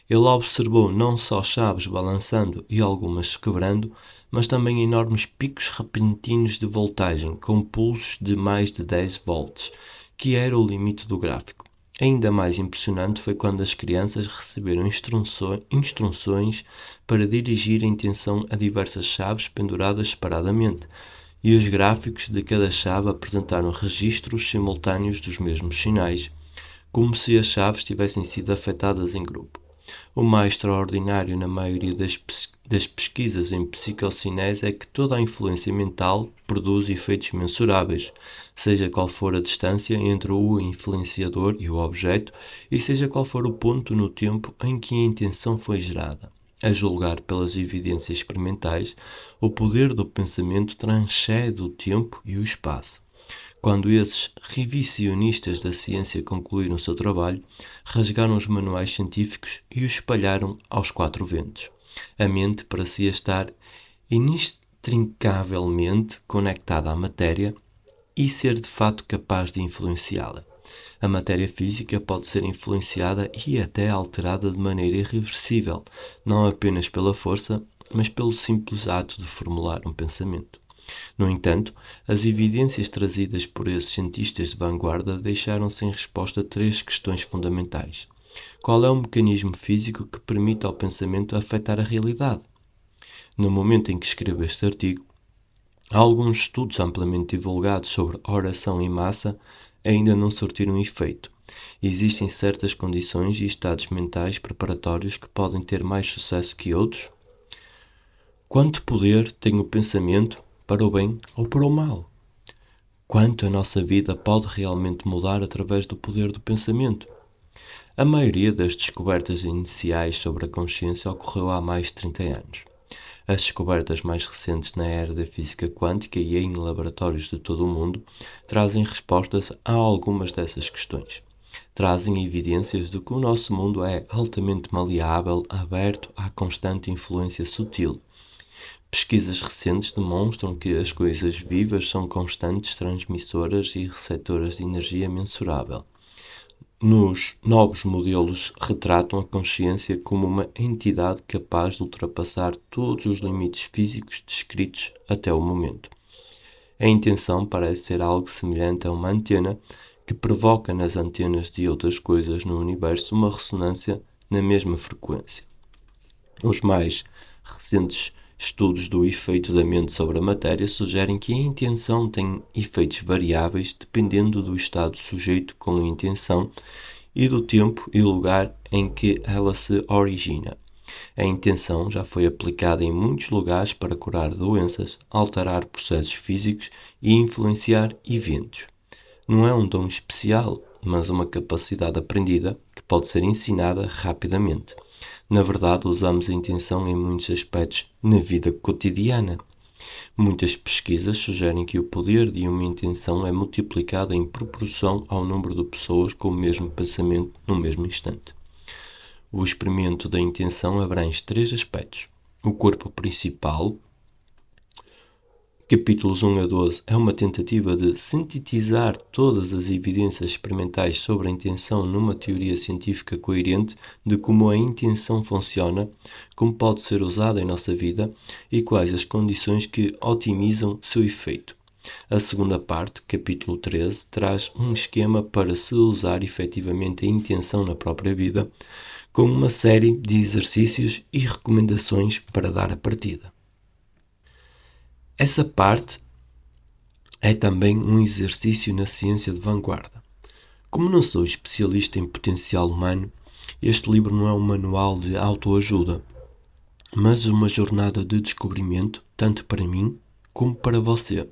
ele observou não só chaves balançando e algumas se quebrando, mas também enormes picos repentinos de voltagem, com pulsos de mais de 10 volts, que era o limite do gráfico. Ainda mais impressionante foi quando as crianças receberam instruções para dirigir a intenção a diversas chaves penduradas separadamente, e os gráficos de cada chave apresentaram registros simultâneos dos mesmos sinais, como se as chaves tivessem sido afetadas em grupo. O mais extraordinário na maioria das pesquisas em psicocinese é que toda a influência mental produz efeitos mensuráveis, seja qual for a distância entre o influenciador e o objeto, e seja qual for o ponto no tempo em que a intenção foi gerada. A julgar pelas evidências experimentais, o poder do pensamento transcende o tempo e o espaço. Quando esses revisionistas da ciência concluíram o seu trabalho, rasgaram os manuais científicos e os espalharam aos quatro ventos. A mente parecia estar inextricavelmente conectada à matéria e ser de fato capaz de influenciá-la. A matéria física pode ser influenciada e até alterada de maneira irreversível, não apenas pela força, mas pelo simples ato de formular um pensamento. No entanto, as evidências trazidas por esses cientistas de vanguarda deixaram sem resposta três questões fundamentais. Qual é o mecanismo físico que permite ao pensamento afetar a realidade? No momento em que escrevo este artigo, alguns estudos amplamente divulgados sobre oração em massa ainda não surtiram efeito. Existem certas condições e estados mentais preparatórios que podem ter mais sucesso que outros? Quanto poder tem o pensamento para o bem ou para o mal? Quanto a nossa vida pode realmente mudar através do poder do pensamento? A maioria das descobertas iniciais sobre a consciência ocorreu há mais de 30 anos. As descobertas mais recentes na era da física quântica e em laboratórios de todo o mundo trazem respostas a algumas dessas questões. Trazem evidências de que o nosso mundo é altamente maleável, aberto à constante influência sutil. Pesquisas recentes demonstram que as coisas vivas são constantes transmissoras e receptoras de energia mensurável. Nos novos modelos retratam a consciência como uma entidade capaz de ultrapassar todos os limites físicos descritos até o momento. A intenção parece ser algo semelhante a uma antena que provoca nas antenas de outras coisas no universo uma ressonância na mesma frequência. Os mais recentes estudos do efeito da mente sobre a matéria sugerem que a intenção tem efeitos variáveis dependendo do estado sujeito com a intenção e do tempo e lugar em que ela se origina. A intenção já foi aplicada em muitos lugares para curar doenças, alterar processos físicos e influenciar eventos. Não é um dom especial, mas uma capacidade aprendida que pode ser ensinada rapidamente. Na verdade, usamos a intenção em muitos aspectos na vida cotidiana. Muitas pesquisas sugerem que o poder de uma intenção é multiplicado em proporção ao número de pessoas com o mesmo pensamento no mesmo instante. O experimento da intenção abrange três aspectos. O corpo principal, capítulos 1 a 12, é uma tentativa de sintetizar todas as evidências experimentais sobre a intenção numa teoria científica coerente de como a intenção funciona, como pode ser usada em nossa vida e quais as condições que otimizam seu efeito. A segunda parte, capítulo 13, traz um esquema para se usar efetivamente a intenção na própria vida, com uma série de exercícios e recomendações para dar a partida. Essa parte é também um exercício na ciência de vanguarda. Como não sou especialista em potencial humano, este livro não é um manual de autoajuda, mas uma jornada de descobrimento, tanto para mim como para você.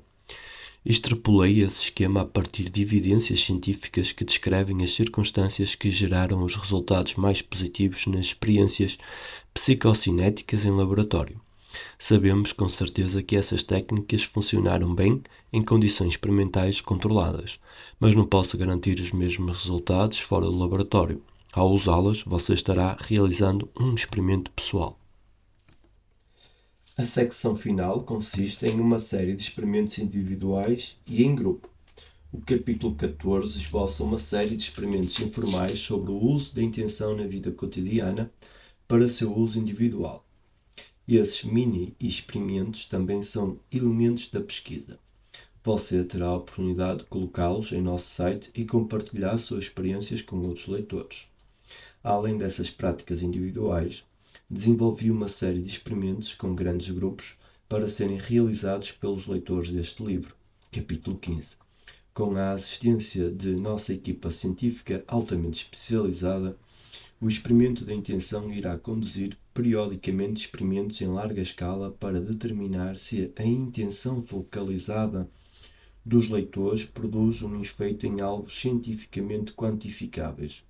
Extrapolei esse esquema a partir de evidências científicas que descrevem as circunstâncias que geraram os resultados mais positivos nas experiências psicocinéticas em laboratório. Sabemos com certeza que essas técnicas funcionaram bem em condições experimentais controladas, mas não posso garantir os mesmos resultados fora do laboratório. Ao usá-las, você estará realizando um experimento pessoal. A secção final consiste em uma série de experimentos individuais e em grupo. O capítulo 14 esboça uma série de experimentos informais sobre o uso da intenção na vida cotidiana para seu uso individual. Esses mini-experimentos também são elementos da pesquisa. Você terá a oportunidade de colocá-los em nosso site e compartilhar suas experiências com outros leitores. Além dessas práticas individuais, desenvolvi uma série de experimentos com grandes grupos para serem realizados pelos leitores deste livro, capítulo 15. Com a assistência de nossa equipa científica altamente especializada, o experimento da intenção irá conduzir periodicamente experimentos em larga escala para determinar se a intenção focalizada dos leitores produz um efeito em alvos cientificamente quantificáveis.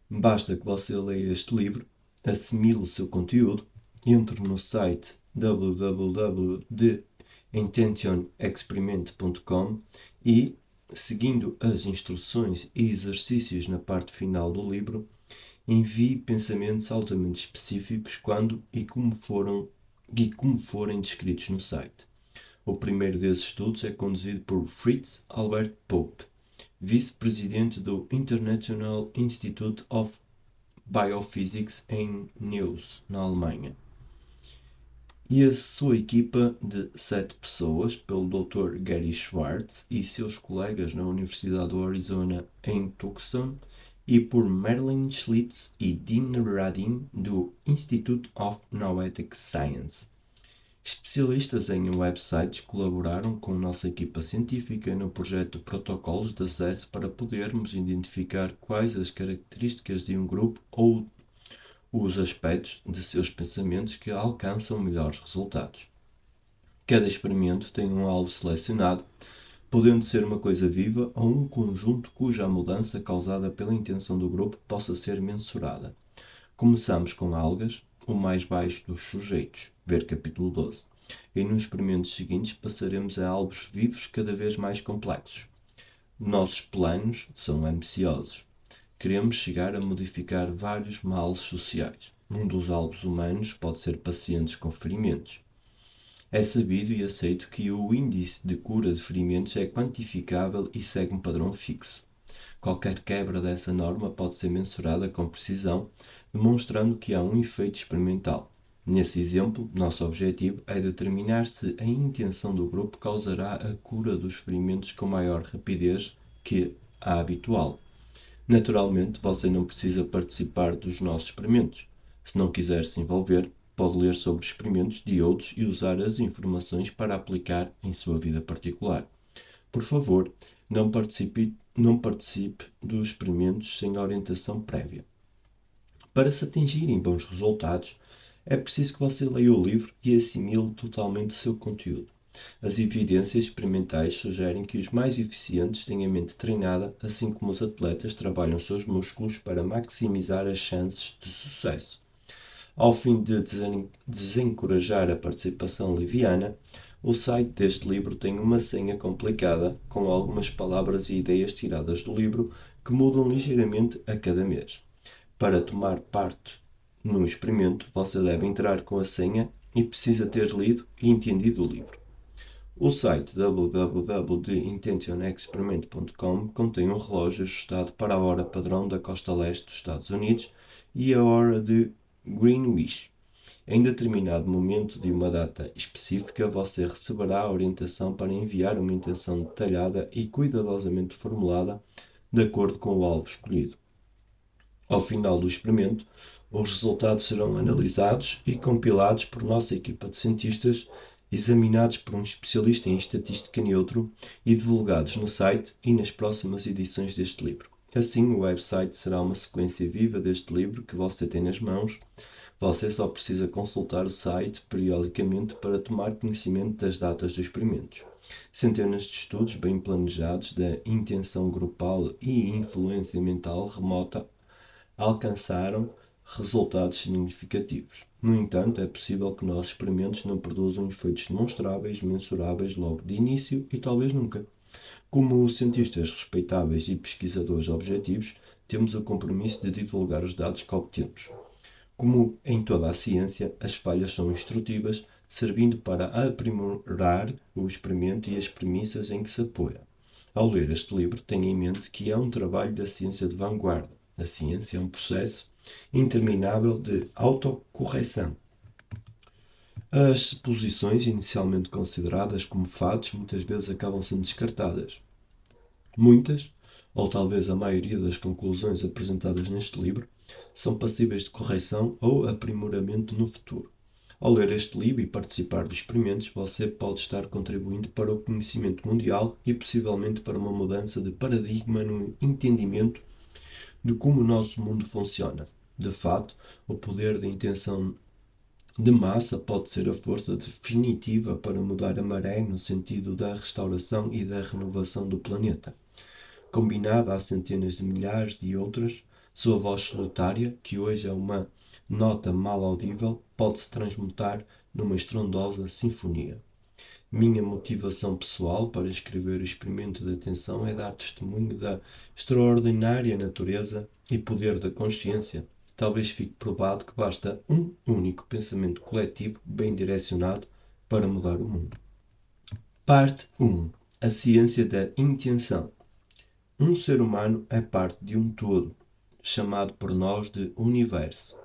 Basta que você leia este livro, assimile o seu conteúdo, entre no site www.intentionexperiment.com e, seguindo as instruções e exercícios na parte final do livro, envie pensamentos altamente específicos quando e como forem descritos no site. O primeiro desses estudos é conduzido por Fritz Albert Pope, vice-presidente do International Institute of Biophysics em Neuss, na Alemanha, e a sua equipa de 7 pessoas, pelo Dr. Gary Schwartz e seus colegas na Universidade do Arizona em Tucson, e por Marilyn Schlitz e Dean Radin do Institute of Noetic Science. Especialistas em websites colaboraram com nossa equipa científica no projeto Protocolos de Acesso para podermos identificar quais as características de um grupo ou os aspectos de seus pensamentos que alcançam melhores resultados. Cada experimento tem um alvo selecionado, podendo ser uma coisa viva ou um conjunto cuja mudança causada pela intenção do grupo possa ser mensurada. Começamos com algas, o mais baixo dos sujeitos, ver capítulo 12, e nos experimentos seguintes passaremos a alvos vivos cada vez mais complexos. Nossos planos são ambiciosos. Queremos chegar a modificar vários males sociais. Um dos alvos humanos pode ser pacientes com ferimentos. É sabido e aceito que o índice de cura de ferimentos é quantificável e segue um padrão fixo. Qualquer quebra dessa norma pode ser mensurada com precisão, demonstrando que há um efeito experimental. Nesse exemplo, nosso objetivo é determinar se a intenção do grupo causará a cura dos ferimentos com maior rapidez que a habitual. Naturalmente, você não precisa participar dos nossos experimentos. Se não quiser se envolver, pode ler sobre os experimentos de outros e usar as informações para aplicar em sua vida particular. Por favor, não participe dos experimentos sem orientação prévia. Para se atingirem bons resultados, é preciso que você leia o livro e assimile totalmente o seu conteúdo. As evidências experimentais sugerem que os mais eficientes têm a mente treinada, assim como os atletas trabalham seus músculos para maximizar as chances de sucesso. Ao fim de desencorajar a participação liviana, o site deste livro tem uma senha complicada, com algumas palavras e ideias tiradas do livro que mudam ligeiramente a cada mês. Para tomar parte no experimento, você deve entrar com a senha e precisa ter lido e entendido o livro. O site www.intentionexperiment.com contém um relógio ajustado para a hora padrão da costa leste dos Estados Unidos e a hora de Greenwich. Em determinado momento de uma data específica, você receberá a orientação para enviar uma intenção detalhada e cuidadosamente formulada de acordo com o alvo escolhido. Ao final do experimento, os resultados serão analisados e compilados por nossa equipa de cientistas, examinados por um especialista em estatística neutro e divulgados no site e nas próximas edições deste livro. Assim, o website será uma sequência viva deste livro que você tem nas mãos. Você só precisa consultar o site periodicamente para tomar conhecimento das datas dos experimentos. Centenas de estudos bem planejados da intenção grupal e influência mental remota alcançaram resultados significativos. No entanto, é possível que nossos experimentos não produzam efeitos demonstráveis, mensuráveis logo de início e talvez nunca. Como cientistas respeitáveis e pesquisadores objetivos, temos o compromisso de divulgar os dados que obtemos. Como em toda a ciência, as falhas são instrutivas, servindo para aprimorar o experimento e as premissas em que se apoia. Ao ler este livro, tenha em mente que é um trabalho da ciência de vanguarda. A ciência é um processo interminável de autocorreção. As suposições inicialmente consideradas como fatos muitas vezes acabam sendo descartadas. Muitas, ou talvez a maioria das conclusões apresentadas neste livro, são passíveis de correção ou aprimoramento no futuro. Ao ler este livro e participar dos experimentos, você pode estar contribuindo para o conhecimento mundial e possivelmente para uma mudança de paradigma no entendimento de como o nosso mundo funciona. De fato, o poder da intenção de massa pode ser a força definitiva para mudar a maré no sentido da restauração e da renovação do planeta. Combinada a centenas de milhares de outras, sua voz solitária, que hoje é uma nota mal audível, pode-se transmutar numa estrondosa sinfonia. Minha motivação pessoal para escrever o experimento de atenção é dar testemunho da extraordinária natureza e poder da consciência. Talvez fique provado que basta um único pensamento coletivo bem direcionado para mudar o mundo. Parte 1. A ciência da intenção. Um ser humano é parte de um todo, chamado por nós de universo.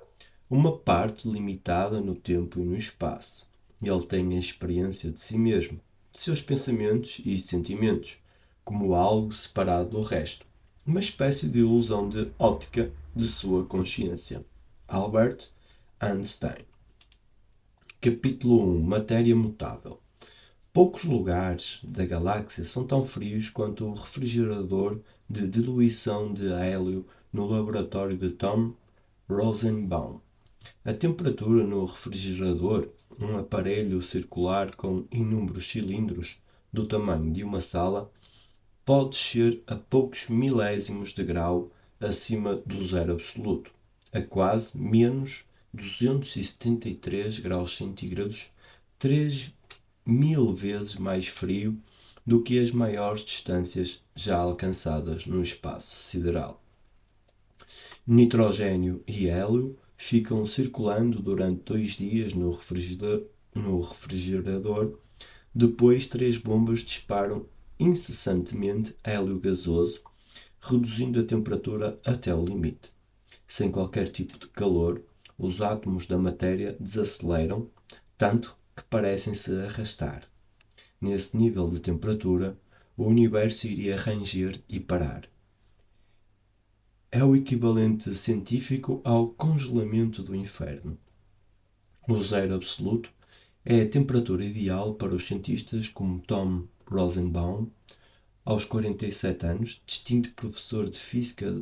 Uma parte limitada no tempo e no espaço. Ele tem a experiência de si mesmo, de seus pensamentos e sentimentos, como algo separado do resto. Uma espécie de ilusão de óptica de sua consciência. Albert Einstein. Capítulo 1. Matéria mutável. Poucos lugares da galáxia são tão frios quanto o refrigerador de diluição de hélio no laboratório de Tom Rosenbaum. A temperatura no refrigerador, um aparelho circular com inúmeros cilindros do tamanho de uma sala, pode descer a poucos milésimos de grau acima do zero absoluto, a quase menos 273 graus centígrados, 3.000 vezes mais frio do que as maiores distâncias já alcançadas no espaço sideral. Nitrogênio e hélio ficam circulando durante 2 dias no refrigerador. Depois, 3 bombas disparam incessantemente hélio gasoso, reduzindo a temperatura até o limite. Sem qualquer tipo de calor, os átomos da matéria desaceleram, tanto que parecem se arrastar. Nesse nível de temperatura, o universo iria ranger e parar. É o equivalente científico ao congelamento do inferno. O zero absoluto é a temperatura ideal para os cientistas como Tom Rosenbaum, aos 47 anos, distinto professor de física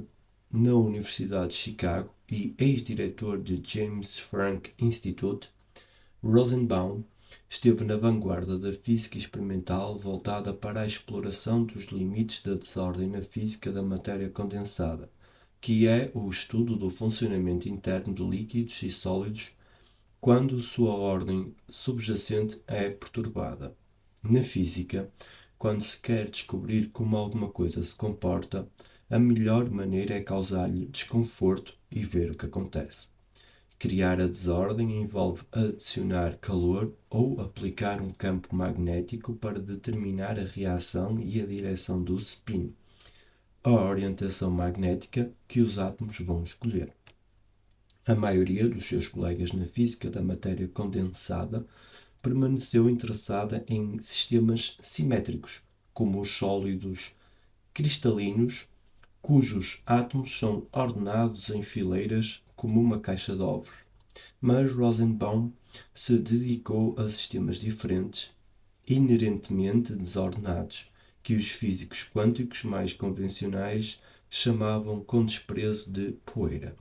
na Universidade de Chicago e ex-diretor do James Franck Institute. Rosenbaum esteve na vanguarda da física experimental voltada para a exploração dos limites da desordem na física da matéria condensada, que é o estudo do funcionamento interno de líquidos e sólidos quando sua ordem subjacente é perturbada. Na física, quando se quer descobrir como alguma coisa se comporta, a melhor maneira é causar-lhe desconforto e ver o que acontece. Criar a desordem envolve adicionar calor ou aplicar um campo magnético para determinar a reação e a direção do spin, a orientação magnética que os átomos vão escolher. A maioria dos seus colegas na física da matéria condensada permaneceu interessada em sistemas simétricos, como os sólidos cristalinos, cujos átomos são ordenados em fileiras como uma caixa de ovos. Mas Rosenbaum se dedicou a sistemas diferentes, inerentemente desordenados, que os físicos quânticos mais convencionais chamavam com desprezo de poeira.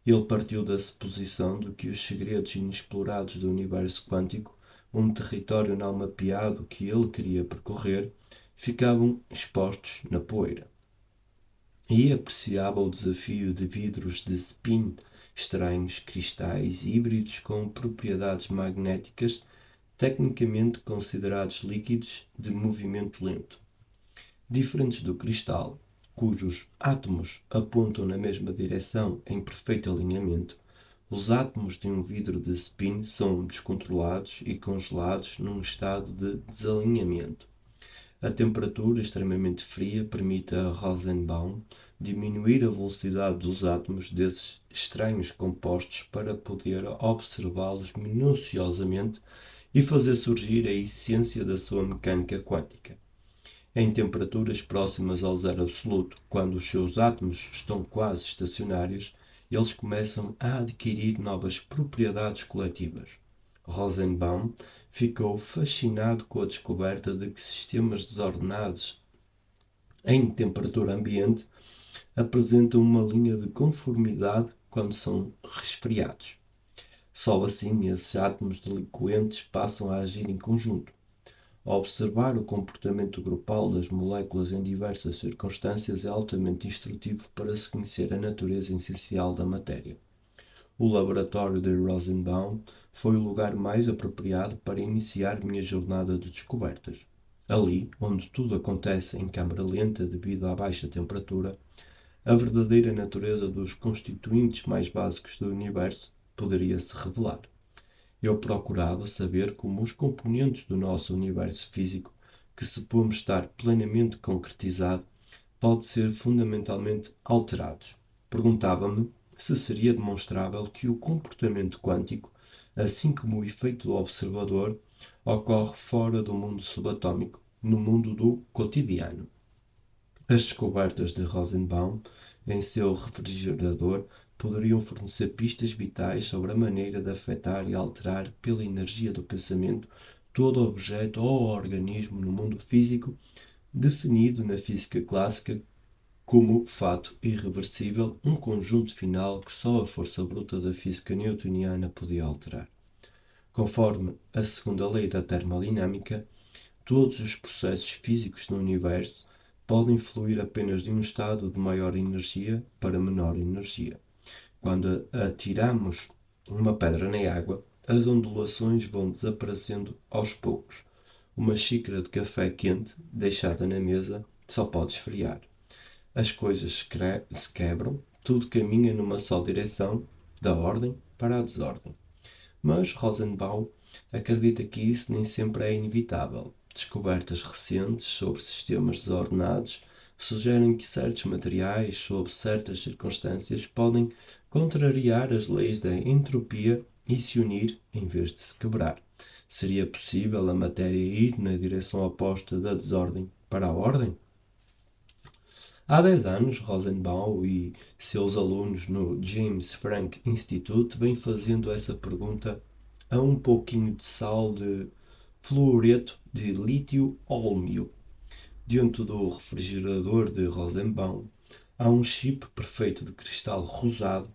Ele partiu da suposição de que os segredos inexplorados do universo quântico, um território não mapeado que ele queria percorrer, ficavam expostos na poeira. E apreciava o desafio de vidros de spin, estranhos cristais híbridos com propriedades magnéticas, tecnicamente considerados líquidos de movimento lento. Diferentes do cristal, cujos átomos apontam na mesma direção em perfeito alinhamento, os átomos de um vidro de spin são descontrolados e congelados num estado de desalinhamento. A temperatura extremamente fria permite a Rosenbaum diminuir a velocidade dos átomos desses estranhos compostos para poder observá-los minuciosamente e fazer surgir a essência da sua mecânica quântica. Em temperaturas próximas ao zero absoluto, quando os seus átomos estão quase estacionários, eles começam a adquirir novas propriedades coletivas. Rosenbaum ficou fascinado com a descoberta de que sistemas desordenados em temperatura ambiente apresentam uma linha de conformidade quando são resfriados. Só assim esses átomos delinquentes passam a agir em conjunto. Observar o comportamento grupal das moléculas em diversas circunstâncias é altamente instrutivo para se conhecer a natureza essencial da matéria. O laboratório de Rosenbaum foi o lugar mais apropriado para iniciar minha jornada de descobertas. Ali, onde tudo acontece em câmara lenta devido à baixa temperatura, a verdadeira natureza dos constituintes mais básicos do universo poderia se revelar. Eu procurava saber como os componentes do nosso universo físico, que supomos estar plenamente concretizado, pode ser fundamentalmente alterados. Perguntava-me se seria demonstrável que o comportamento quântico, assim como o efeito do observador, ocorre fora do mundo subatómico, no mundo do cotidiano. As descobertas de Rosenbaum em seu refrigerador poderiam fornecer pistas vitais sobre a maneira de afetar e alterar pela energia do pensamento todo objeto ou organismo no mundo físico, definido na física clássica como fato irreversível, um conjunto final que só a força bruta da física newtoniana podia alterar. Conforme a segunda lei da termodinâmica, todos os processos físicos no universo podem fluir apenas de um estado de maior energia para menor energia. Quando atiramos uma pedra na água, as ondulações vão desaparecendo aos poucos. Uma xícara de café quente, deixada na mesa, só pode esfriar. As coisas se quebram, tudo caminha numa só direção, da ordem para a desordem. Mas Rosenbaum acredita que isso nem sempre é inevitável. Descobertas recentes sobre sistemas desordenados sugerem que certos materiais, sob certas circunstâncias, podem contrariar as leis da entropia e se unir em vez de se quebrar. Seria possível a matéria ir na direção oposta da desordem para a ordem? Há 10 anos, Rosenbaum e seus alunos no James Franck Institute vêm fazendo essa pergunta a um pouquinho de sal de fluoreto de lítio-ólmio. Dentro do refrigerador de Rosenbaum há um chip perfeito de cristal rosado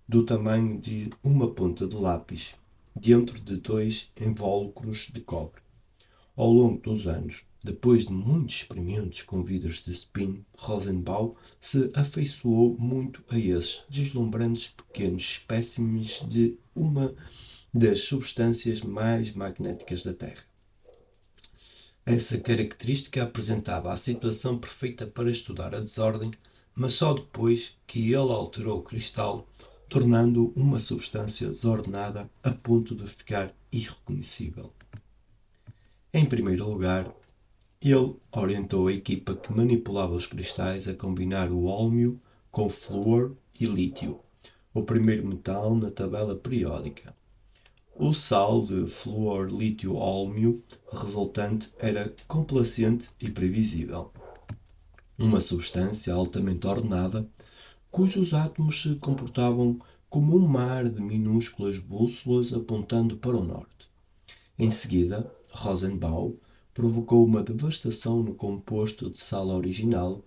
do tamanho de uma ponta de lápis, dentro de 2 invólucros de cobre. Ao longo dos anos, depois de muitos experimentos com vidros de spin, Rosenbaum se afeiçoou muito a esses deslumbrantes pequenos espécimes de uma das substâncias mais magnéticas da Terra. Essa característica apresentava a situação perfeita para estudar a desordem, mas só depois que ele alterou o cristal, tornando-o uma substância desordenada a ponto de ficar irreconhecível. Em primeiro lugar, ele orientou a equipa que manipulava os cristais a combinar o ólmio com flúor e lítio, o primeiro metal na tabela periódica. O sal de flúor-lítio-ólmio resultante era complacente e previsível. Uma substância altamente ordenada, cujos átomos se comportavam como um mar de minúsculas bússolas apontando para o norte. Em seguida, Rosenbaum provocou uma devastação no composto de sal original,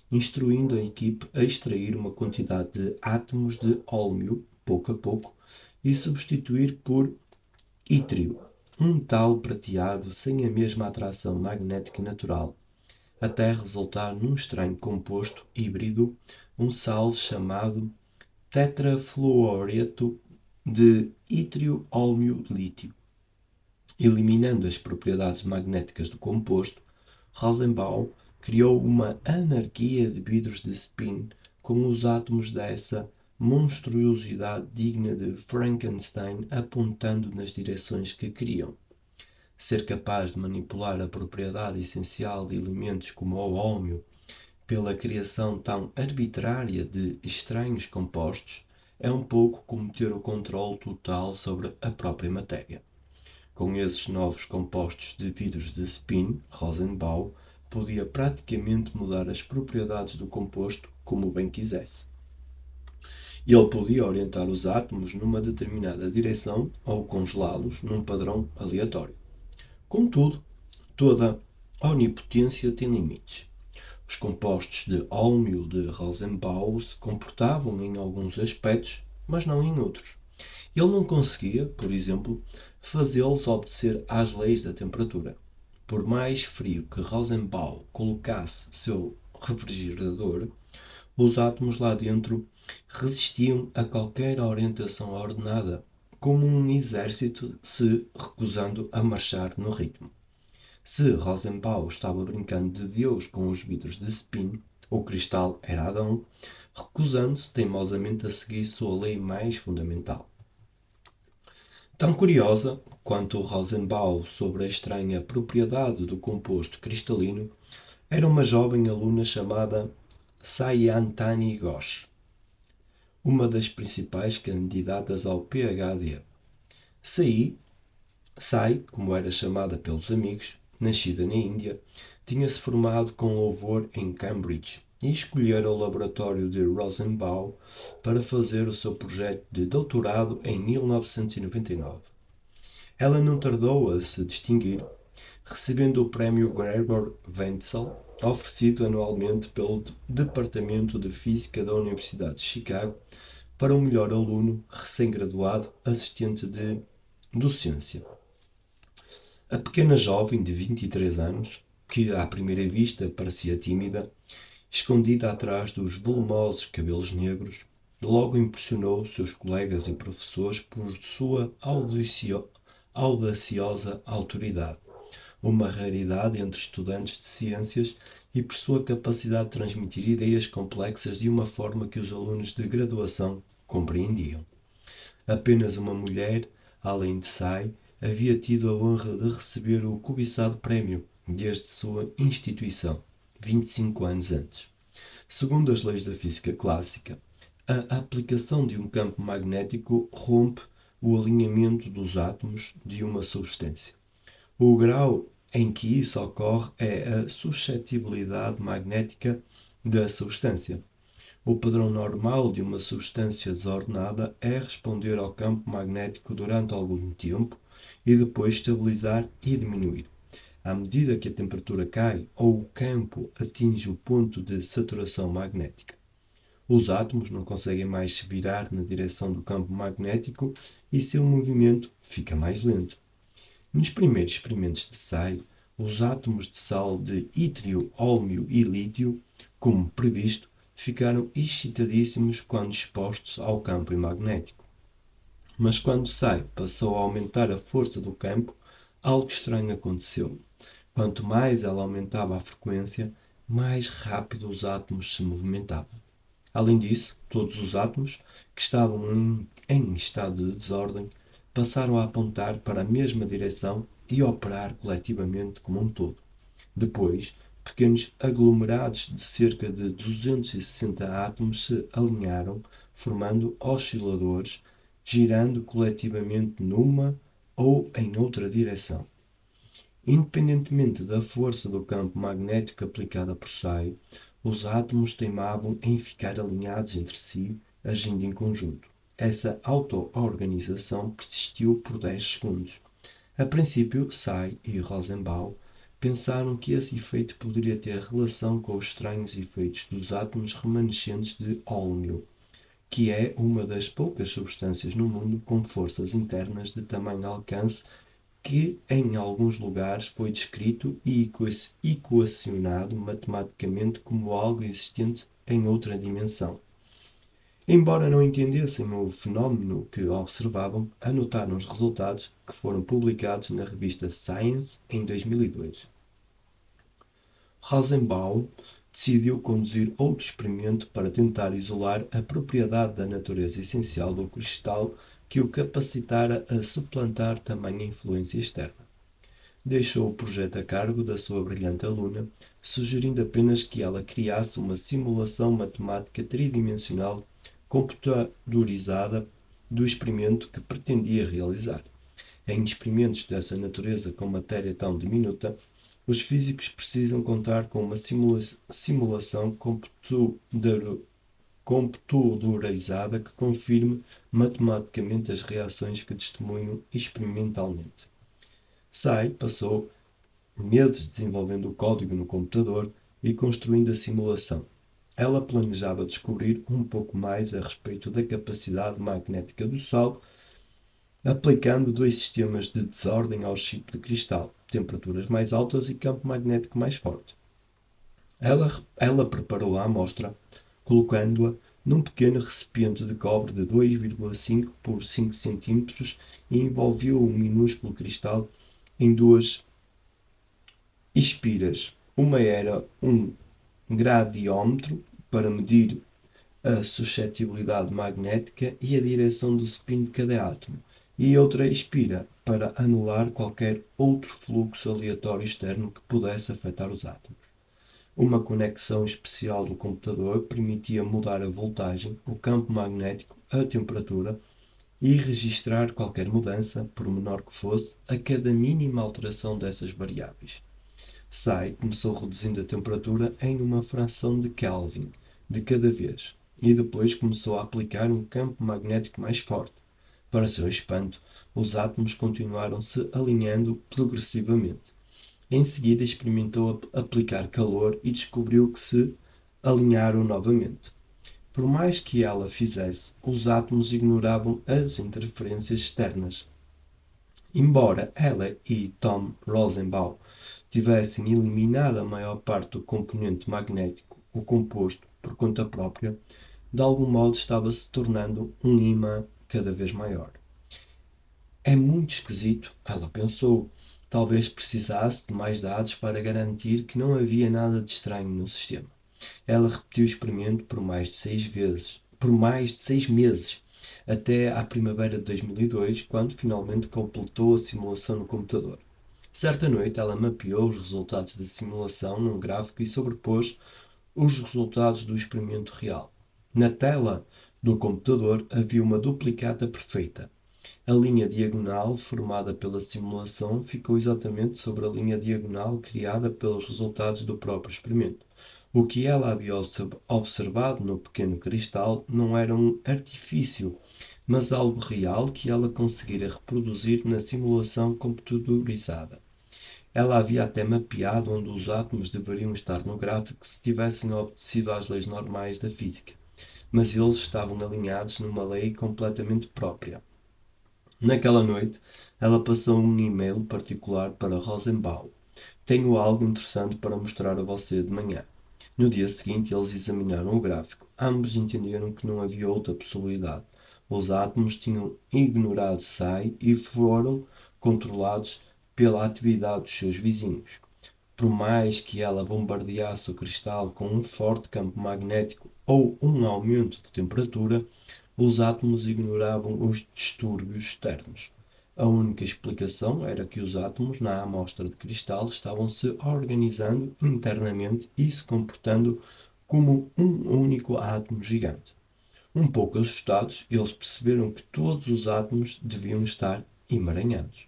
instruindo a equipe a extrair uma quantidade de átomos de ólmio, pouco a pouco, e substituir por ítrio, um metal prateado sem a mesma atração magnética natural, até resultar num estranho composto híbrido, um sal chamado tetrafluoreto de ítrio-ólmio-lítio. Eliminando as propriedades magnéticas do composto, Rosenbaum criou uma anarquia de vidros de spin com os átomos dessa monstruosidade digna de Frankenstein apontando nas direções que queriam. ser capaz de manipular a propriedade essencial de elementos como o hómio pela criação tão arbitrária de estranhos compostos é um pouco como ter o controle total sobre a própria matéria. Com esses novos compostos de vidros de spin, Rosenbaum podia praticamente mudar as propriedades do composto como bem quisesse. Ele podia orientar os átomos numa determinada direção ou congelá-los num padrão aleatório. Contudo, toda onipotência tem limites. Os compostos de Olmio de Rosenbaum se comportavam em alguns aspectos, mas não em outros. Ele não conseguia, por exemplo, fazê-los obedecer às leis da temperatura. Por mais frio que Rosenbaum colocasse seu refrigerador, os átomos lá dentro resistiam a qualquer orientação ordenada, como um exército se recusando a marchar no ritmo. Se Rosenbaum estava brincando de Deus com os vidros de spin, o cristal era Adão, recusando-se teimosamente a seguir sua lei mais fundamental. Tão curiosa quanto Rosenbaum sobre a estranha propriedade do composto cristalino era uma jovem aluna chamada Sayantani Ghosh, uma das principais candidatas ao PhD. Sai, como era chamada pelos amigos, nascida na Índia, tinha-se formado com louvor em Cambridge e escolhera o laboratório de Rosenbaum para fazer o seu projeto de doutorado em 1999. Ela não tardou a se distinguir, recebendo o prémio Gregor Wenzel, oferecido anualmente pelo Departamento de Física da Universidade de Chicago para o melhor aluno recém-graduado assistente de docência. A pequena jovem de 23 anos, que à primeira vista parecia tímida, escondida atrás dos volumosos cabelos negros, logo impressionou seus colegas e professores por sua audaciosa autoridade, uma raridade entre estudantes de ciências, e por sua capacidade de transmitir ideias complexas de uma forma que os alunos de graduação compreendiam. Apenas uma mulher, além de Sai, havia tido a honra de receber o cobiçado prémio desde sua instituição, 25 anos antes. Segundo as leis da física clássica, a aplicação de um campo magnético rompe o alinhamento dos átomos de uma substância. O grau em que isso ocorre é a suscetibilidade magnética da substância. O padrão normal de uma substância desordenada é responder ao campo magnético durante algum tempo e depois estabilizar e diminuir. À medida que a temperatura cai ou o campo atinge o ponto de saturação magnética, os átomos não conseguem mais se virar na direção do campo magnético e seu movimento fica mais lento. Nos primeiros experimentos de Say, os átomos de sal de ítrio, hólmio e lítio, como previsto, ficaram excitadíssimos quando expostos ao campo magnético. Mas quando Say passou a aumentar a força do campo, algo estranho aconteceu. Quanto mais ela aumentava a frequência, mais rápido os átomos se movimentavam. Além disso, todos os átomos, que estavam em estado de desordem, passaram a apontar para a mesma direção e operar coletivamente como um todo. Depois, pequenos aglomerados de cerca de 260 átomos se alinharam, formando osciladores, girando coletivamente numa ou em outra direção. Independentemente da força do campo magnético aplicada por Say, os átomos teimavam em ficar alinhados entre si, agindo em conjunto. Essa auto-organização persistiu por 10 segundos. A princípio, Say e Rosenbaum pensaram que esse efeito poderia ter relação com os estranhos efeitos dos átomos remanescentes de Olmio, que é uma das poucas substâncias no mundo com forças internas de tamanho alcance que, em alguns lugares, foi descrito e equacionado matematicamente como algo existente em outra dimensão. Embora não entendessem o fenómeno que observavam, anotaram os resultados, que foram publicados na revista Science em 2002. Rosenbaum decidiu conduzir outro experimento para tentar isolar a propriedade da natureza essencial do cristal que o capacitara a suplantar tamanha influência externa. deixou o projeto a cargo da sua brilhante aluna, sugerindo apenas que ela criasse uma simulação matemática tridimensional computadorizada do experimento que pretendia realizar. Em experimentos dessa natureza com matéria tão diminuta, os físicos precisam contar com uma simulação computadorizada que confirme matematicamente as reações que testemunham experimentalmente. Sai passou meses desenvolvendo o código no computador e construindo a simulação. Ela planejava descobrir um pouco mais a respeito da capacidade magnética do Sol, aplicando dois sistemas de desordem ao chip de cristal, temperaturas mais altas e campo magnético mais forte. Ela preparou a amostra, colocando-a num pequeno recipiente de cobre de 2,5 por 5 cm e envolveu o minúsculo cristal em duas espiras. Uma era um gradiômetro para medir a suscetibilidade magnética e a direção do spin de cada átomo, e outra espira para anular qualquer outro fluxo aleatório externo que pudesse afetar os átomos. Uma conexão especial do computador permitia mudar a voltagem, o campo magnético, a temperatura e registrar qualquer mudança, por menor que fosse, a cada mínima alteração dessas variáveis. Começou reduzindo a temperatura em uma fração de Kelvin de cada vez e depois começou a aplicar um campo magnético mais forte. Para seu espanto, os átomos continuaram se alinhando progressivamente. Em seguida, experimentou aplicar calor e descobriu que se alinharam novamente. Por mais que ela fizesse, os átomos ignoravam as interferências externas. Embora ela e Tom Rosenbaum tivessem eliminado a maior parte do componente magnético, o composto, por conta própria, de algum modo estava se tornando um imã cada vez maior. É muito esquisito, ela pensou. Talvez precisasse de mais dados para garantir que não havia nada de estranho no sistema. Ela repetiu o experimento por mais de 6 meses, até à primavera de 2002, quando finalmente completou a simulação no computador. Certa noite, ela mapeou os resultados da simulação num gráfico e sobrepôs os resultados do experimento real. Na tela do computador havia uma duplicata perfeita. A linha diagonal formada pela simulação ficou exatamente sobre a linha diagonal criada pelos resultados do próprio experimento. O que ela havia observado no pequeno cristal não era um artifício, mas algo real que ela conseguira reproduzir na simulação computadorizada. Ela havia até mapeado onde os átomos deveriam estar no gráfico se tivessem obedecido às leis normais da física, mas eles estavam alinhados numa lei completamente própria. Naquela noite, ela passou um e-mail particular para Rosenbaum. Tenho algo interessante para mostrar a você de manhã. No dia seguinte, eles examinaram o gráfico. Ambos entenderam que não havia outra possibilidade. Os átomos tinham ignorado Psi e foram controlados pela atividade dos seus vizinhos. Por mais que ela bombardeasse o cristal com um forte campo magnético ou um aumento de temperatura, os átomos ignoravam os distúrbios externos. A única explicação era que os átomos na amostra de cristal estavam se organizando internamente e se comportando como um único átomo gigante. Um pouco assustados, eles perceberam que todos os átomos deviam estar emaranhados.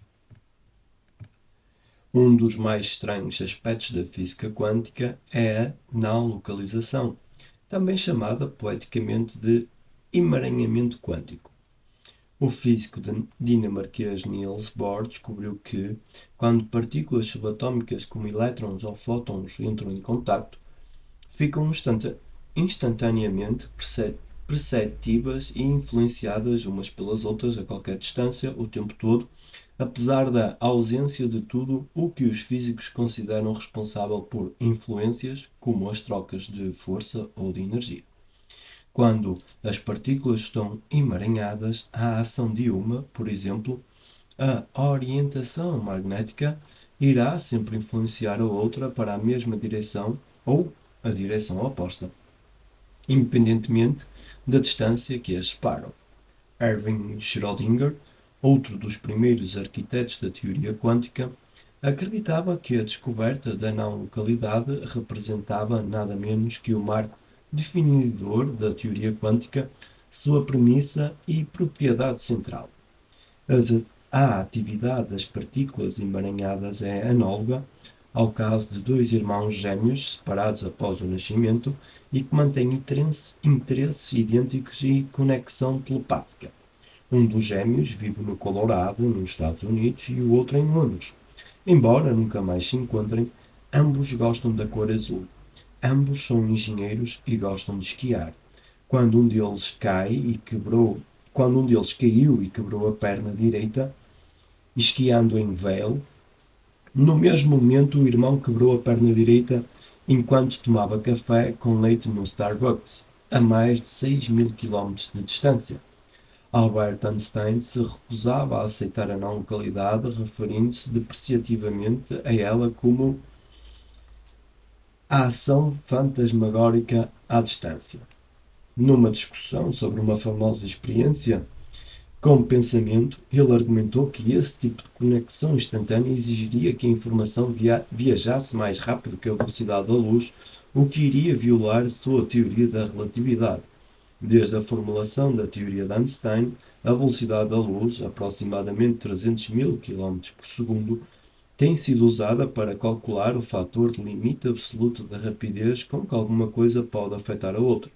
Um dos mais estranhos aspectos da física quântica é a não localização, também chamada poeticamente de emaranhamento quântico. O físico dinamarquês Niels Bohr descobriu que, quando partículas subatômicas como elétrons ou fótons entram em contacto, ficam instantaneamente perceptíveis e influenciadas umas pelas outras a qualquer distância, o tempo todo, apesar da ausência de tudo o que os físicos consideram responsável por influências, como as trocas de força ou de energia. Quando as partículas estão emaranhadas, a ação de uma, por exemplo, a orientação magnética, irá sempre influenciar a outra para a mesma direção ou a direção oposta, independentemente da distância que as separam. Erwin Schrödinger, outro dos primeiros arquitetos da teoria quântica, Acreditava que a descoberta da não-localidade representava nada menos que o marco definidor da teoria quântica, sua premissa e propriedade central. A atividade das partículas emaranhadas é análoga ao caso de dois irmãos gêmeos separados após o nascimento e que mantêm interesses idênticos e conexão telepática. Um dos gêmeos vive no Colorado, nos Estados Unidos, e o outro em Londres. Embora nunca mais se encontrem, ambos gostam da cor azul. Ambos são engenheiros e gostam de esquiar. Quando um deles cai e quebrou, quando um deles caiu e quebrou a perna direita, esquiando em Vail, no mesmo momento o irmão quebrou a perna direita enquanto tomava café com leite no Starbucks, a mais de 6.000 km de distância. Albert Einstein se recusava a aceitar a não-localidade, referindo-se depreciativamente a ela como a ação fantasmagórica à distância. Numa discussão sobre uma famosa experiência com pensamento, ele argumentou que esse tipo de conexão instantânea exigiria que a informação viajasse mais rápido que a velocidade da luz, o que iria violar a sua teoria da relatividade. Desde a formulação da teoria de Einstein, a velocidade da luz, aproximadamente 300.000 km por segundo, tem sido usada para calcular o fator de limite absoluto da rapidez com que alguma coisa pode afetar a outra.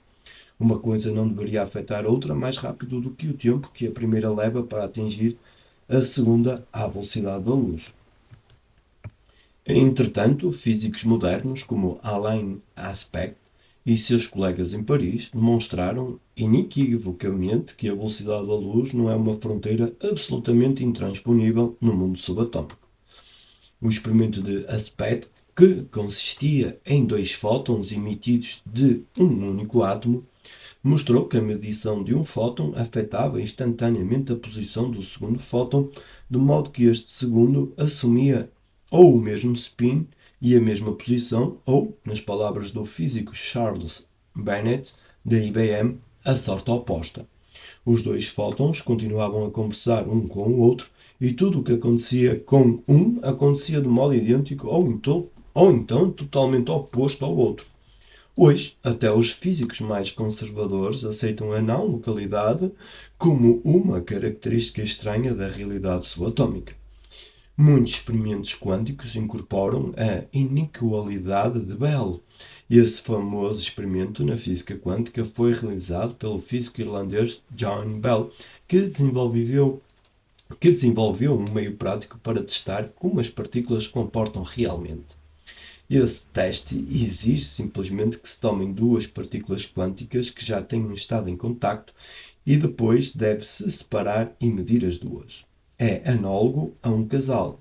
Uma coisa não deveria afetar a outra mais rápido do que o tempo que a primeira leva para atingir a segunda à velocidade da luz. Entretanto, físicos modernos como Alain Aspect e seus colegas em Paris demonstraram inequivocamente que a velocidade da luz não é uma fronteira absolutamente intransponível no mundo subatômico. O experimento de Aspect, que consistia em dois fótons emitidos de um único átomo, mostrou que a medição de um fóton afetava instantaneamente a posição do segundo fóton, de modo que este segundo assumia ou o mesmo spin e a mesma posição, ou, nas palavras do físico Charles Bennett, da IBM, a sorte oposta. Os dois fótons continuavam a conversar um com o outro e tudo o que acontecia com um acontecia de modo idêntico ou então totalmente oposto ao outro. Hoje, até os físicos mais conservadores aceitam a não-localidade como uma característica estranha da realidade subatómica. Muitos experimentos quânticos incorporam a inequalidade de Bell. Esse famoso experimento na física quântica foi realizado pelo físico irlandês John Bell, que desenvolveu um meio prático para testar como as partículas se comportam realmente. Esse teste exige simplesmente que se tomem duas partículas quânticas que já tenham estado em contacto e depois deve-se separar e medir as duas. É análogo a um casal,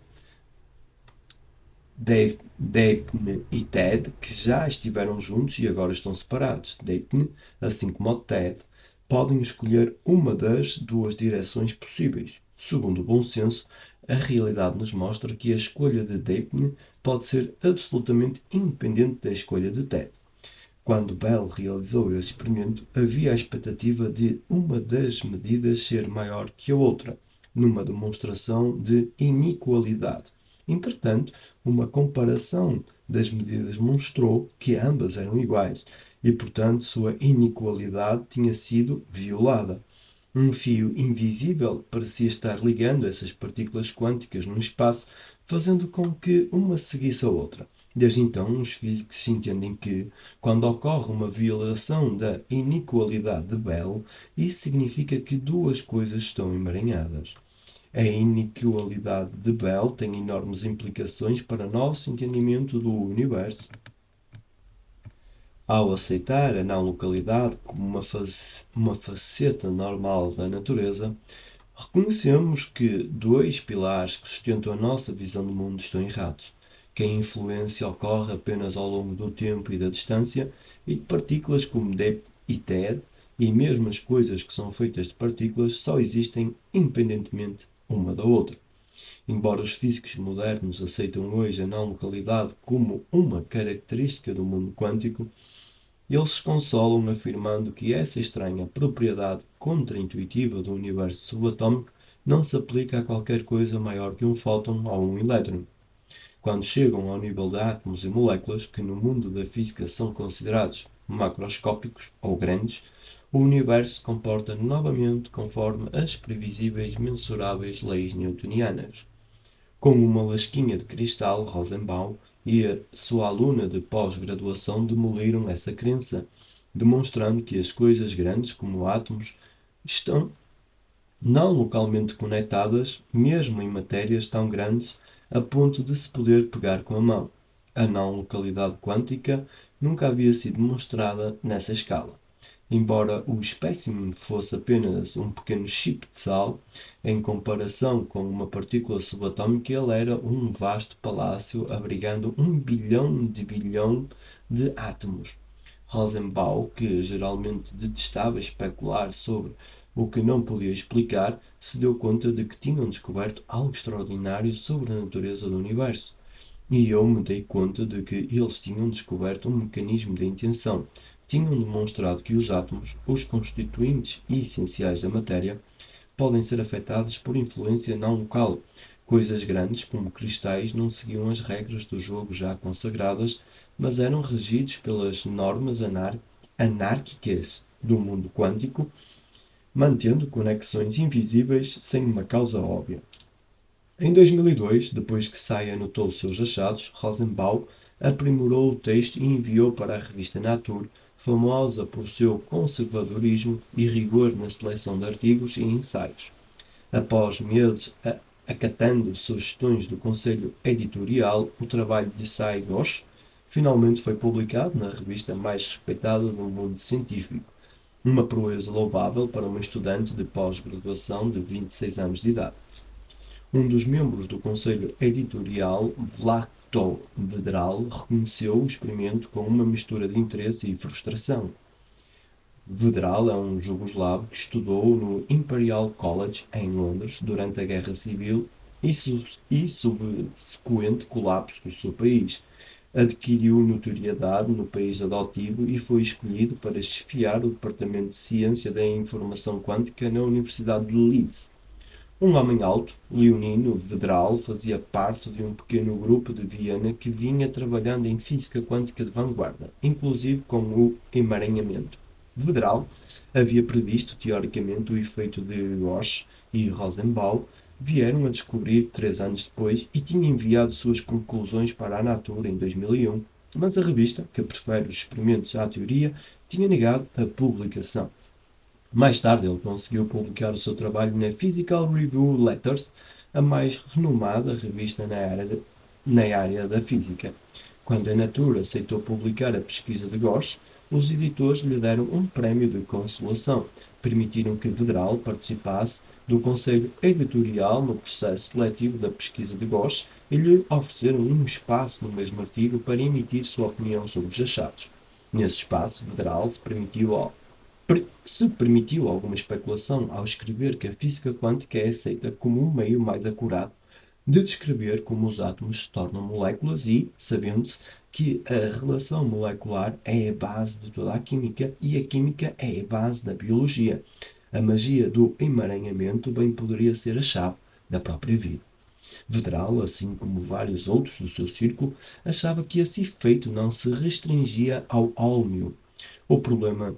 Daphne e Ted, que já estiveram juntos e agora estão separados. Daphne, assim como o Ted, podem escolher uma das duas direções possíveis. Segundo o bom senso, a realidade nos mostra que a escolha de Daphne pode ser absolutamente independente da escolha de Ted. Quando Bell realizou esse experimento, havia a expectativa de uma das medidas ser maior que a outra, numa demonstração de inequalidade. Entretanto, uma comparação das medidas mostrou que ambas eram iguais e, portanto, sua inequalidade tinha sido violada. Um fio invisível parecia estar ligando essas partículas quânticas no espaço, fazendo com que uma seguisse a outra. Desde então, os físicos entendem que, quando ocorre uma violação da inequalidade de Bell, isso significa que duas coisas estão emaranhadas. A inequalidade de Bell tem enormes implicações para o nosso entendimento do universo. Ao aceitar a não-localidade como uma faceta normal da natureza, reconhecemos que dois pilares que sustentam a nossa visão do mundo estão errados, que a influência ocorre apenas ao longo do tempo e da distância e que partículas como Dep e Ted, e mesmo as coisas que são feitas de partículas, só existem independentemente uma da outra. Embora os físicos modernos aceitam hoje a não-localidade como uma característica do mundo quântico, eles se consolam afirmando que essa estranha propriedade contra-intuitiva do universo subatómico não se aplica a qualquer coisa maior que um fóton ou um elétron. Quando chegam ao nível de átomos e moléculas, que no mundo da física são considerados macroscópicos ou grandes, o universo se comporta novamente conforme as previsíveis mensuráveis leis newtonianas. Com uma lasquinha de cristal, Rosenbaum e a sua aluna de pós-graduação demoliram essa crença, demonstrando que as coisas grandes, como átomos, estão não localmente conectadas, mesmo em matérias tão grandes a ponto de se poder pegar com a mão. A não localidade quântica nunca havia sido demonstrada nessa escala. Embora o espécime fosse apenas um pequeno chip de sal, em comparação com uma partícula subatómica, ele era um vasto palácio abrigando 1 bilhão de átomos. Rosenbaum, que geralmente detestava especular sobre o que não podia explicar, se deu conta de que tinham descoberto algo extraordinário sobre a natureza do universo. E eu me dei conta de que eles tinham descoberto um mecanismo de intenção. Tinham demonstrado que os átomos, os constituintes essenciais da matéria, podem ser afetados por influência não local. Coisas grandes, como cristais, não seguiam as regras do jogo já consagradas, mas eram regidos pelas normas anárquicas do mundo quântico, mantendo conexões invisíveis sem uma causa óbvia. Em 2002, depois que Say anotou os seus achados, Rosenbaum aprimorou o texto e enviou para a revista Nature, famosa por seu conservadorismo e rigor na seleção de artigos e ensaios. Após meses acatando sugestões do conselho editorial, o trabalho de Say Ghosh finalmente foi publicado na revista mais respeitada do mundo científico, uma proeza louvável para uma estudante de pós-graduação de 26 anos de idade. Um dos membros do conselho editorial, Vlatko Vedral, reconheceu o experimento com uma mistura de interesse e frustração. Vedral é um jugoslavo que estudou no Imperial College em Londres durante a Guerra Civil e subsequente colapso do seu país. Adquiriu notoriedade no país adotivo e foi escolhido para chefiar o Departamento de Ciência da Informação Quântica na Universidade de Leeds. Um homem alto, leonino, Vedral, fazia parte de um pequeno grupo de Viena que vinha trabalhando em física quântica de vanguarda, inclusive com o emaranhamento. Vedral havia previsto teoricamente o efeito de Gauss e Rosenbaum vieram a descobrir 3 anos depois e tinha enviado suas conclusões para a Nature em 2001, mas a revista, que prefere os experimentos à teoria, tinha negado a publicação. Mais tarde, ele conseguiu publicar o seu trabalho na Physical Review Letters, a mais renomada revista na área da física. Quando a Nature aceitou publicar a pesquisa de Gauss, os editores lhe deram um prémio de consolação, permitiram que Vedral participasse do conselho editorial no processo seletivo da pesquisa de Gauss e lhe ofereceram um espaço no mesmo artigo para emitir sua opinião sobre os achados. Nesse espaço, Vedral se permitiu alguma especulação ao escrever que a física quântica é aceita como um meio mais acurado de descrever como os átomos se tornam moléculas e, sabendo-se que a relação molecular é a base de toda a química e a química é a base da biologia. A magia do emaranhamento bem poderia ser a chave da própria vida. Vedral, assim como vários outros do seu círculo, achava que esse efeito não se restringia ao ómio. O problema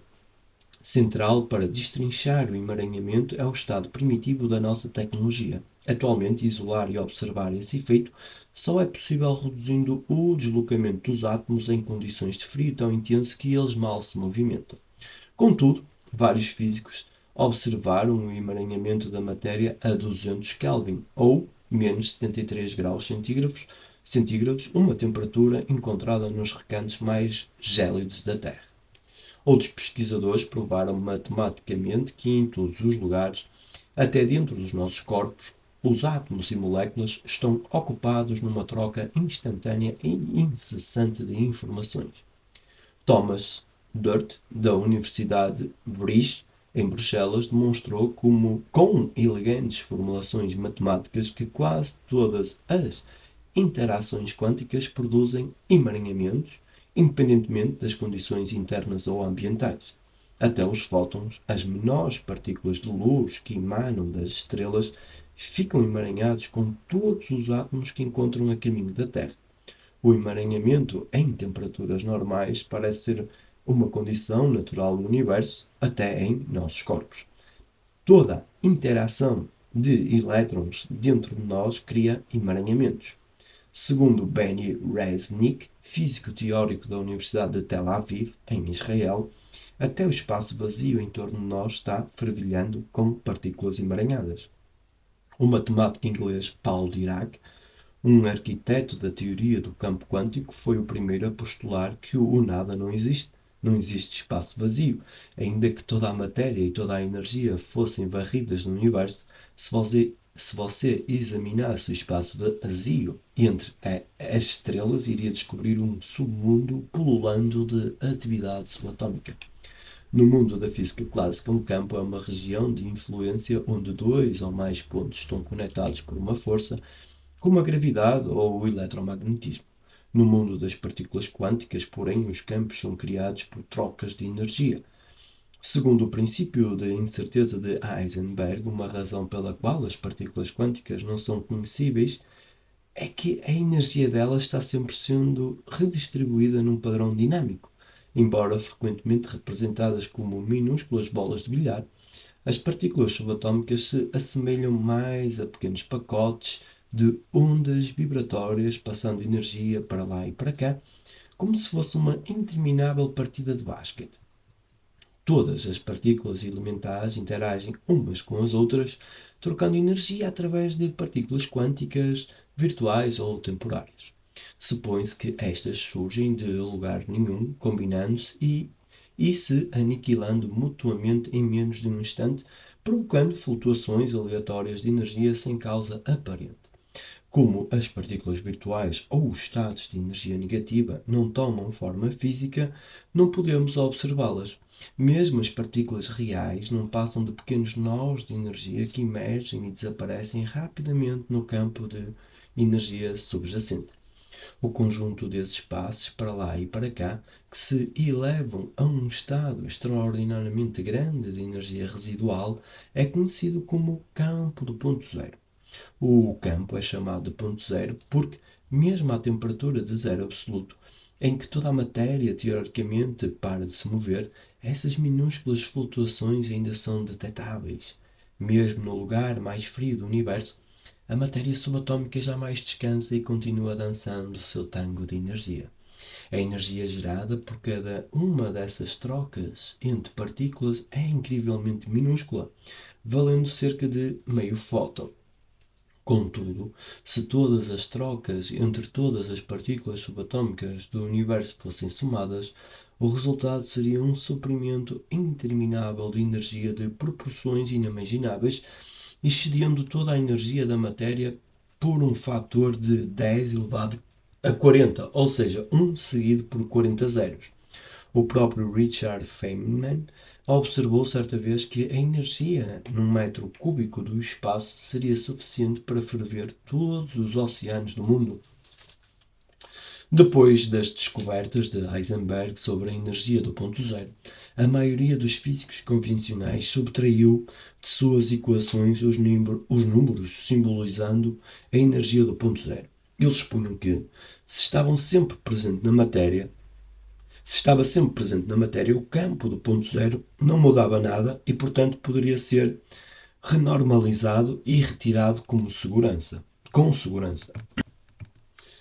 central para destrinchar o emaranhamento é o estado primitivo da nossa tecnologia. Atualmente, isolar e observar esse efeito só é possível reduzindo o deslocamento dos átomos em condições de frio tão intenso que eles mal se movimentam. Contudo, vários físicos observaram o emaranhamento da matéria a 200 Kelvin, ou menos 73 graus centígrados, uma temperatura encontrada nos recantos mais gélidos da Terra. Outros pesquisadores provaram matematicamente que em todos os lugares, até dentro dos nossos corpos, os átomos e moléculas estão ocupados numa troca instantânea e incessante de informações. Thomas Durt, da Universidade de Vrije, em Bruxelas, demonstrou com elegantes formulações matemáticas que quase todas as interações quânticas produzem emaranhamentos, independentemente das condições internas ou ambientais. Até os fótons, as menores partículas de luz que emanam das estrelas, ficam emaranhados com todos os átomos que encontram a caminho da Terra. O emaranhamento em temperaturas normais parece ser uma condição natural do universo, até em nossos corpos. Toda interação de elétrons dentro de nós cria emaranhamentos. Segundo Benny Resnick, físico teórico da Universidade de Tel Aviv, em Israel, até o espaço vazio em torno de nós está fervilhando com partículas emaranhadas. O matemático inglês Paul Dirac, um arquiteto da teoria do campo quântico, foi o primeiro a postular que o nada não existe. Não existe espaço vazio. Ainda que toda a matéria e toda a energia fossem varridas no universo, se você examinasse o espaço vazio entre as estrelas, iria descobrir um submundo pululando de atividade subatómica. No mundo da física clássica, um campo é uma região de influência onde dois ou mais pontos estão conectados por uma força, como a gravidade ou o eletromagnetismo. No mundo das partículas quânticas, porém, os campos são criados por trocas de energia. Segundo o princípio de incerteza de Heisenberg, uma razão pela qual as partículas quânticas não são conhecíveis é que a energia delas está sempre sendo redistribuída num padrão dinâmico. Embora frequentemente representadas como minúsculas bolas de bilhar, as partículas subatómicas se assemelham mais a pequenos pacotes de ondas vibratórias passando energia para lá e para cá, como se fosse uma interminável partida de basquete. Todas as partículas elementares interagem umas com as outras, trocando energia através de partículas quânticas, virtuais ou temporárias. Supõe-se que estas surgem de lugar nenhum, combinando-se e se aniquilando mutuamente em menos de um instante, provocando flutuações aleatórias de energia sem causa aparente. Como as partículas virtuais ou os estados de energia negativa não tomam forma física, não podemos observá-las. Mesmo as partículas reais não passam de pequenos nós de energia que emergem e desaparecem rapidamente no campo de energia subjacente. O conjunto desses passos para lá e para cá, que se elevam a um estado extraordinariamente grande de energia residual, é conhecido como campo do ponto zero. O campo é chamado de ponto zero porque, mesmo à temperatura de zero absoluto, em que toda a matéria teoricamente para de se mover, essas minúsculas flutuações ainda são detectáveis. Mesmo no lugar mais frio do universo, a matéria subatómica jamais descansa e continua dançando o seu tango de energia. A energia gerada por cada uma dessas trocas entre partículas é incrivelmente minúscula, valendo cerca de meio fóton. Contudo, se todas as trocas entre todas as partículas subatómicas do universo fossem somadas, o resultado seria um suprimento interminável de energia de proporções inimagináveis, excedendo toda a energia da matéria por um fator de 10 elevado a 40, ou seja, 1 seguido por 40 zeros. O próprio Richard Feynman observou certa vez que a energia num metro cúbico do espaço seria suficiente para ferver todos os oceanos do mundo. Depois das descobertas de Heisenberg sobre a energia do ponto zero, a maioria dos físicos convencionais subtraiu de suas equações os números simbolizando a energia do ponto zero. Eles supunham que, se estavam sempre presentes na matéria, se estava sempre presente na matéria, o campo do ponto zero não mudava nada e, portanto, poderia ser renormalizado e retirado com segurança.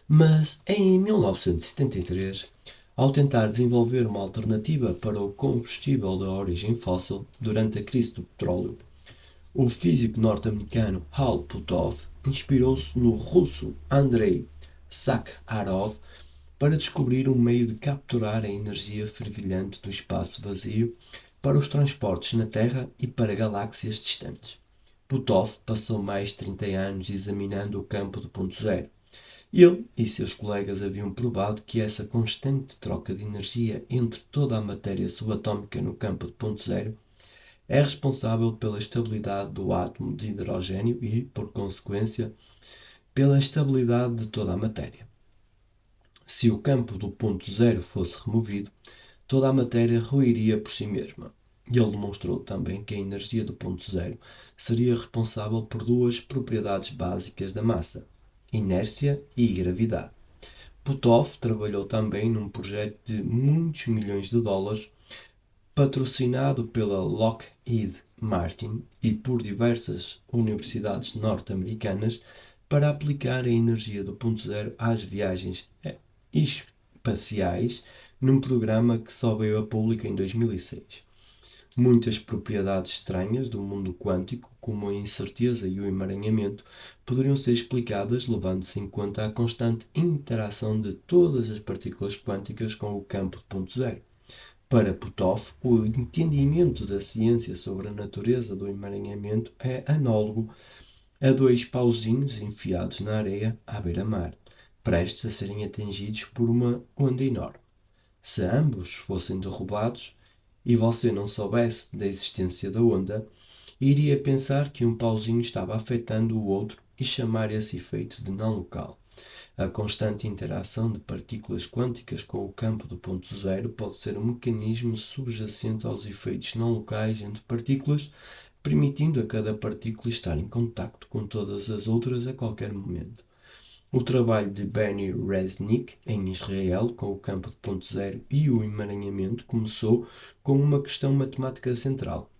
Mas em 1973, ao tentar desenvolver uma alternativa para o combustível de origem fóssil durante a crise do petróleo, o físico norte-americano Hal Puthoff inspirou-se no russo Andrei Sakharov para descobrir um meio de capturar a energia fervilhante do espaço vazio para os transportes na Terra e para galáxias distantes. Puthoff passou mais de 30 anos examinando o campo do ponto zero. Ele e seus colegas haviam provado que essa constante troca de energia entre toda a matéria subatómica no campo de ponto zero é responsável pela estabilidade do átomo de hidrogênio e, por consequência, pela estabilidade de toda a matéria. Se o campo do ponto zero fosse removido, toda a matéria ruiria por si mesma. Ele demonstrou também que a energia do ponto zero seria responsável por duas propriedades básicas da massa: inércia e gravidade. Puthoff trabalhou também num projeto de muitos milhões de dólares, patrocinado pela Lockheed Martin e por diversas universidades norte-americanas, para aplicar a energia do ponto zero às viagens espaciais, num programa que só veio a público em 2006. Muitas propriedades estranhas do mundo quântico, como a incerteza e o emaranhamento, poderiam ser explicadas levando-se em conta a constante interação de todas as partículas quânticas com o campo de ponto zero. Para Puthoff, o entendimento da ciência sobre a natureza do emaranhamento é análogo a dois pauzinhos enfiados na areia à beira-mar, prestes a serem atingidos por uma onda enorme. Se ambos fossem derrubados e você não soubesse da existência da onda, iria pensar que um pauzinho estava afetando o outro e chamar esse efeito de não local. A constante interação de partículas quânticas com o campo do ponto zero pode ser um mecanismo subjacente aos efeitos não locais entre partículas, permitindo a cada partícula estar em contacto com todas as outras a qualquer momento. O trabalho de Bernie Resnick, em Israel, com o campo de ponto zero e o emaranhamento, começou com uma questão matemática central: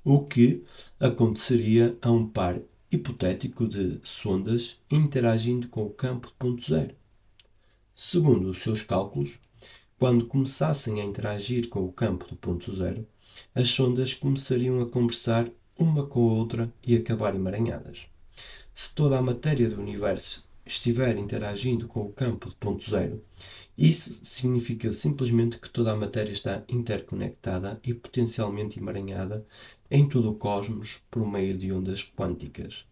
o que aconteceria a um par hipotético de sondas interagindo com o campo de ponto zero? Segundo os seus cálculos, quando começassem a interagir com o campo do ponto zero, as sondas começariam a conversar uma com a outra e acabar emaranhadas. Se toda a matéria do universo estiver interagindo com o campo de ponto zero, isso significa simplesmente que toda a matéria está interconectada e potencialmente emaranhada em todo o cosmos por meio de ondas quânticas.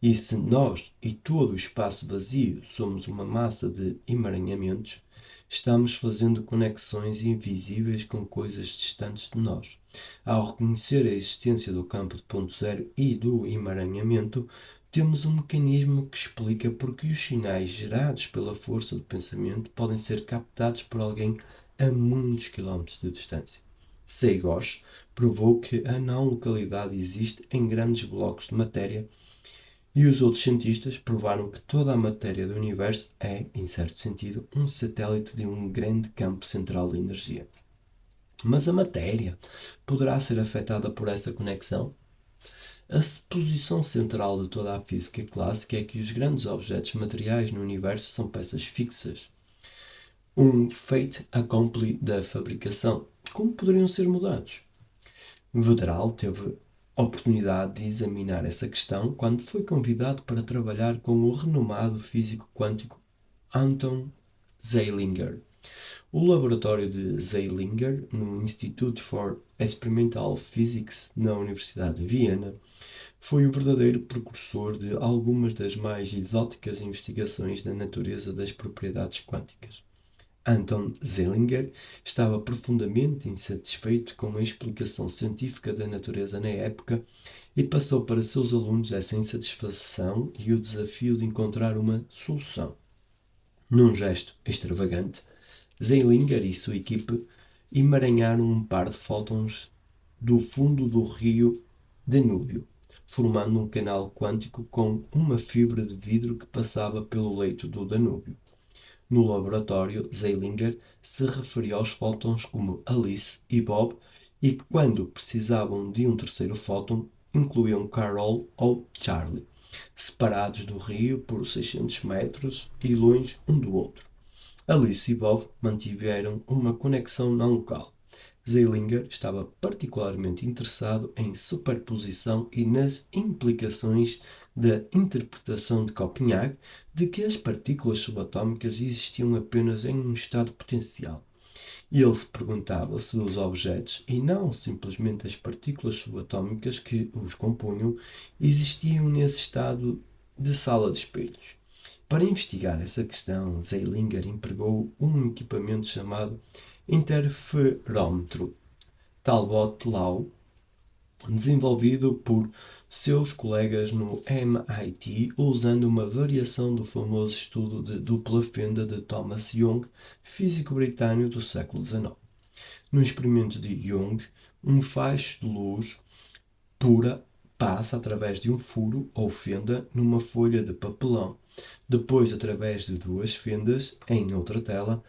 E se nós e todo o espaço vazio somos uma massa de emaranhamentos, estamos fazendo conexões invisíveis com coisas distantes de nós. Ao reconhecer a existência do campo de ponto zero e do emaranhamento, temos um mecanismo que explica porque os sinais gerados pela força do pensamento podem ser captados por alguém a muitos quilómetros de distância. Seigos provou que a não localidade existe em grandes blocos de matéria e os outros cientistas provaram que toda a matéria do universo é, em certo sentido, um satélite de um grande campo central de energia. Mas a matéria poderá ser afetada por essa conexão? A suposição central de toda a física clássica é que os grandes objetos materiais no universo são peças fixas, um fait accompli da fabricação. Como poderiam ser mudados? Vedral teve oportunidade de examinar essa questão quando foi convidado para trabalhar com o renomado físico quântico Anton Zeilinger. O laboratório de Zeilinger, no Institute for Experimental Physics na Universidade de Viena, foi o verdadeiro precursor de algumas das mais exóticas investigações da natureza das propriedades quânticas. Anton Zeilinger estava profundamente insatisfeito com a explicação científica da natureza na época e passou para seus alunos essa insatisfação e o desafio de encontrar uma solução. Num gesto extravagante, Zeilinger e sua equipe emaranharam um par de fótons do fundo do rio Danúbio, formando um canal quântico com uma fibra de vidro que passava pelo leito do Danúbio. No laboratório, Zeilinger se referia aos fótons como Alice e Bob e, quando precisavam de um terceiro fóton, incluíam Carol ou Charlie, separados do rio por 600 metros e longe um do outro. Alice e Bob mantiveram uma conexão não local. Zeilinger estava particularmente interessado em superposição e nas implicações da interpretação de Copenhague de que as partículas subatómicas existiam apenas em um estado potencial. E ele se perguntava se os objetos, e não simplesmente as partículas subatómicas que os compunham, existiam nesse estado de sala de espelhos. Para investigar essa questão, Zeilinger empregou um equipamento chamado interferómetro Talbot-Low, desenvolvido por seus colegas no MIT usando uma variação do famoso estudo de dupla fenda de Thomas Young, físico britânico do século XIX. No experimento de Young, Um faixa de luz pura passa através de um furo ou fenda numa folha de papelão, depois através de duas fendas em outra tela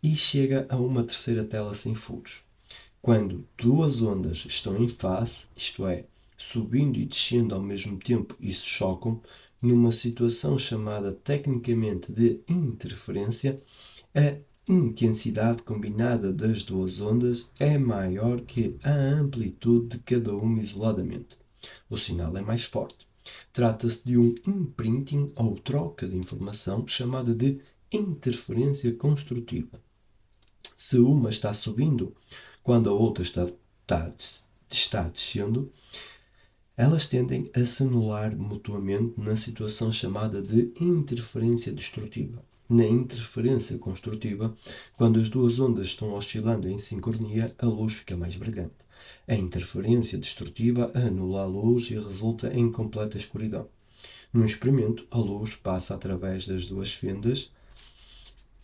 e chega a uma terceira tela sem furos. Quando duas ondas estão em face, isto é, subindo e descendo ao mesmo tempo e se chocam, numa situação chamada tecnicamente de interferência, a intensidade combinada das duas ondas é maior que a amplitude de cada uma isoladamente. O sinal é mais forte. Trata-se de um imprinting ou troca de informação chamada de interferência construtiva. Se uma está subindo quando a outra está descendo, elas tendem a se anular mutuamente na situação chamada de interferência destrutiva. Na interferência construtiva, quando as duas ondas estão oscilando em sincronia, a luz fica mais brilhante. A interferência destrutiva anula a luz e resulta em completa escuridão. No experimento, a luz passa através das duas fendas,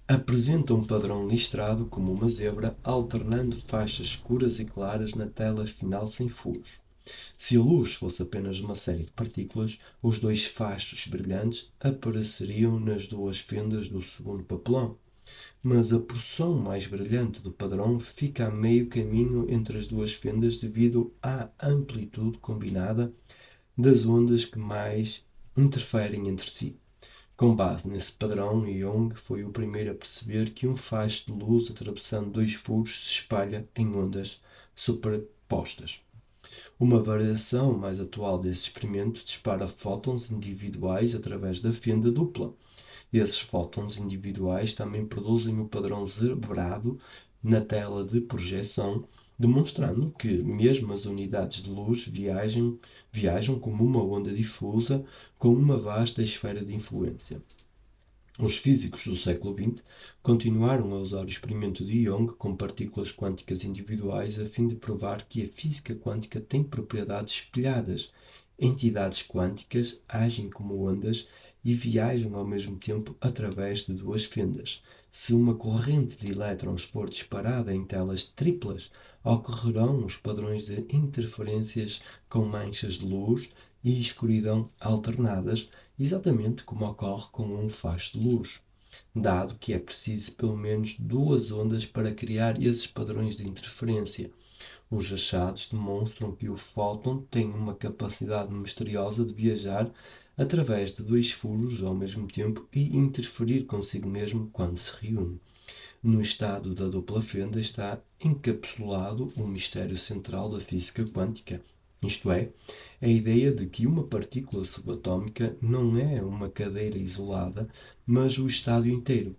apresenta um padrão listrado como uma zebra, alternando faixas escuras e claras na tela final sem furos. Se a luz fosse apenas uma série de partículas, os dois fachos brilhantes apareceriam nas duas fendas do segundo papelão. Mas a porção mais brilhante do padrão fica a meio caminho entre as duas fendas devido à amplitude combinada das ondas que mais interferem entre si. Com base nesse padrão, Young foi o primeiro a perceber que um facho de luz atravessando dois furos se espalha em ondas superpostas. Uma variação mais atual desse experimento dispara fótons individuais através da fenda dupla. Esses fótons individuais também produzem o padrão zebrado na tela de projeção, demonstrando que mesmo as unidades de luz viajam como uma onda difusa com uma vasta esfera de influência. Os físicos do século XX continuaram a usar o experimento de Young com partículas quânticas individuais a fim de provar que a física quântica tem propriedades espelhadas. Entidades quânticas agem como ondas e viajam ao mesmo tempo através de duas fendas. Se uma corrente de elétrons for disparada em telas triplas, ocorrerão os padrões de interferências com manchas de luz e escuridão alternadas, exatamente como ocorre com um facho de luz, dado que é preciso pelo menos duas ondas para criar esses padrões de interferência. Os achados demonstram que o fóton tem uma capacidade misteriosa de viajar através de dois furos ao mesmo tempo e interferir consigo mesmo quando se reúne. No estado da dupla fenda está encapsulado o mistério central da física quântica, isto é, a ideia de que uma partícula subatómica não é uma cadeira isolada, mas o estado inteiro.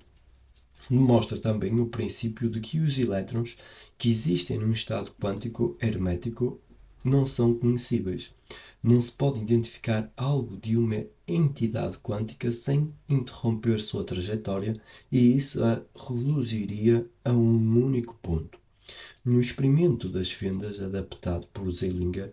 Demonstra também o princípio de que os elétrons que existem num estado quântico hermético não são conhecíveis. Não se pode identificar algo de uma entidade quântica sem interromper sua trajetória e isso a reduziria a um único ponto. No experimento das fendas adaptado por Zeilinger,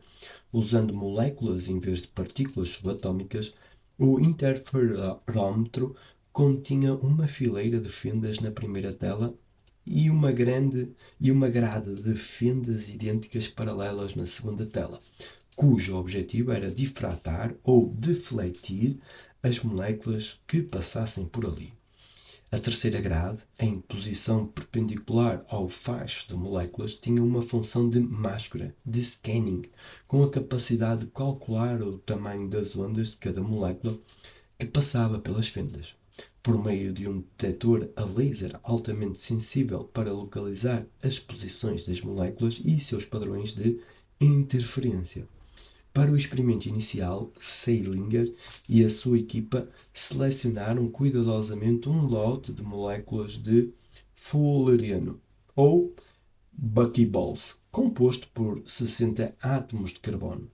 usando moléculas em vez de partículas subatómicas, o interferômetro continha uma fileira de fendas na primeira tela e uma grade de fendas idênticas paralelas na segunda tela, cujo objetivo era difratar ou defletir as moléculas que passassem por ali. A terceira grade, em posição perpendicular ao facho de moléculas, tinha uma função de máscara, de scanning, com a capacidade de calcular o tamanho das ondas de cada molécula que passava pelas fendas. Por meio de um detector a laser altamente sensível para localizar as posições das moléculas e seus padrões de interferência. Para o experimento inicial, Zeilinger e a sua equipa selecionaram cuidadosamente um lote de moléculas de fullereno, ou buckyballs, composto por 60 átomos de carbono,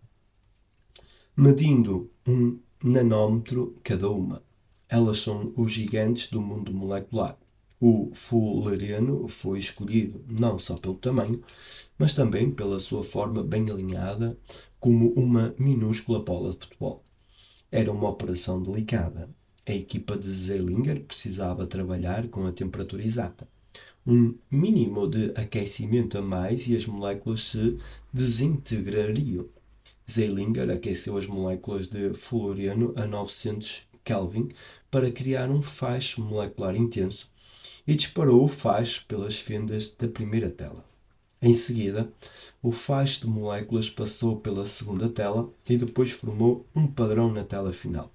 medindo 1 nanômetro cada uma. Elas são os gigantes do mundo molecular. O fullereno foi escolhido não só pelo tamanho, mas também pela sua forma bem alinhada, como uma minúscula bola de futebol. Era uma operação delicada. A equipa de Zeilinger precisava trabalhar com a temperatura exata. um mínimo de aquecimento a mais e as moléculas se desintegrariam. Zeilinger aqueceu as moléculas de fluoreno a 900 Kelvin para criar um facho molecular intenso e disparou o facho pelas fendas da primeira tela. Em seguida, o facho de moléculas passou pela segunda tela e depois formou um padrão na tela final.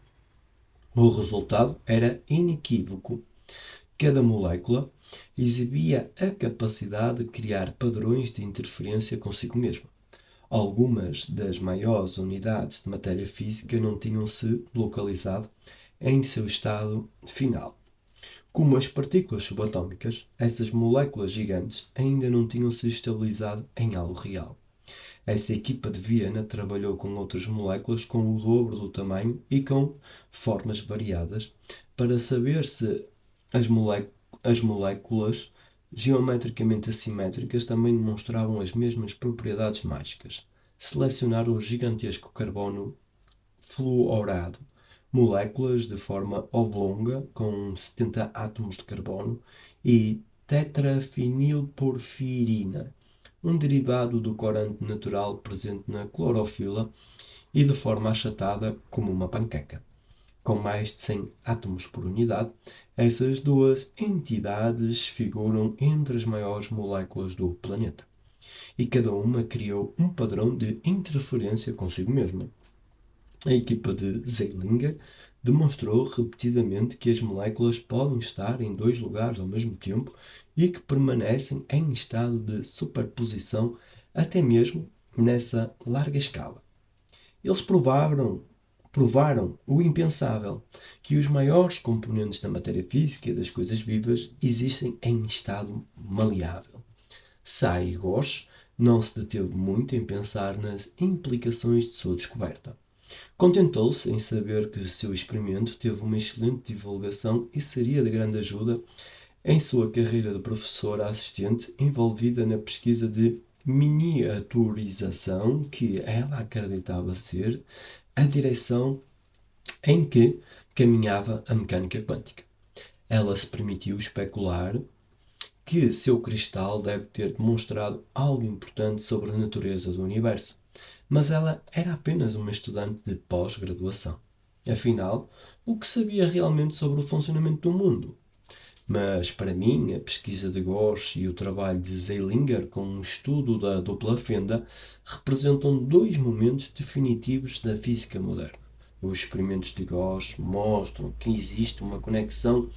O resultado era inequívoco. Cada molécula exibia a capacidade de criar padrões de interferência consigo mesma. Algumas das maiores unidades de matéria física não tinham se localizado em seu estado final. Como as partículas subatómicas, essas moléculas gigantes ainda não tinham se estabilizado em algo real. Essa equipa de Viena trabalhou com outras moléculas com o dobro do tamanho e com formas variadas para saber se as, as moléculas geometricamente assimétricas também demonstravam as mesmas propriedades mágicas. Selecionaram o gigantesco carbono fluorado, moléculas de forma oblonga com 70 átomos de carbono e tetrafenilporfirina, um derivado do corante natural presente na clorofila e de forma achatada como uma panqueca. Com mais de 100 átomos por unidade, essas duas entidades figuram entre as maiores moléculas do planeta. E cada uma criou um padrão de interferência consigo mesma. A equipa de Zeilinger demonstrou repetidamente que as moléculas podem estar em dois lugares ao mesmo tempo e que permanecem em estado de superposição até mesmo nessa larga escala. Eles provaram o impensável, que os maiores componentes da matéria física e das coisas vivas existem em estado maleável. Sai-Ghosh não se deteve muito em pensar nas implicações de sua descoberta. Contentou-se em saber que seu experimento teve uma excelente divulgação e seria de grande ajuda em sua carreira de professora assistente envolvida na pesquisa de miniaturização que ela acreditava ser a direção em que caminhava a mecânica quântica. Ela se permitiu especular que seu cristal deve ter demonstrado algo importante sobre a natureza do universo, mas ela era apenas uma estudante de pós-graduação. Afinal, o que sabia realmente sobre o funcionamento do mundo? Mas, para mim, a pesquisa de Gauss e o trabalho de Zeilinger com o estudo da dupla fenda representam dois momentos definitivos da física moderna. Os experimentos de Gauss mostram que existe uma conexão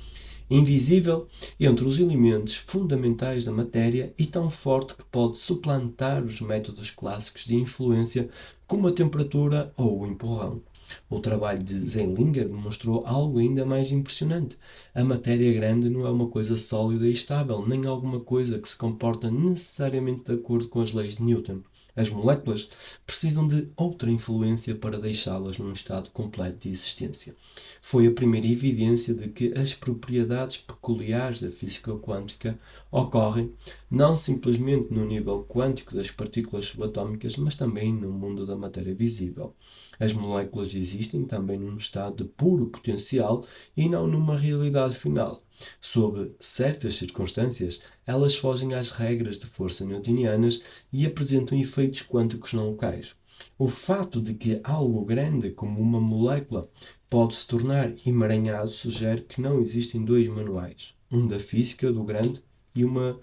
invisível entre os elementos fundamentais da matéria e tão forte que pode suplantar os métodos clássicos de influência como a temperatura ou o empurrão. O trabalho de Zeilinger demonstrou algo ainda mais impressionante. A matéria grande não é uma coisa sólida e estável, nem alguma coisa que se comporta necessariamente de acordo com as leis de Newton. As moléculas precisam de outra influência para deixá-las num estado completo de existência. Foi a primeira evidência de que as propriedades peculiares da física quântica ocorrem não simplesmente no nível quântico das partículas subatómicas, mas também no mundo da matéria visível. As moléculas existem também num estado de puro potencial e não numa realidade final. Sob certas circunstâncias, elas fogem às regras de força newtonianas e apresentam efeitos quânticos não locais. O fato de que algo grande como uma molécula pode se tornar emaranhado sugere que não existem dois manuais, um da física do grande e uma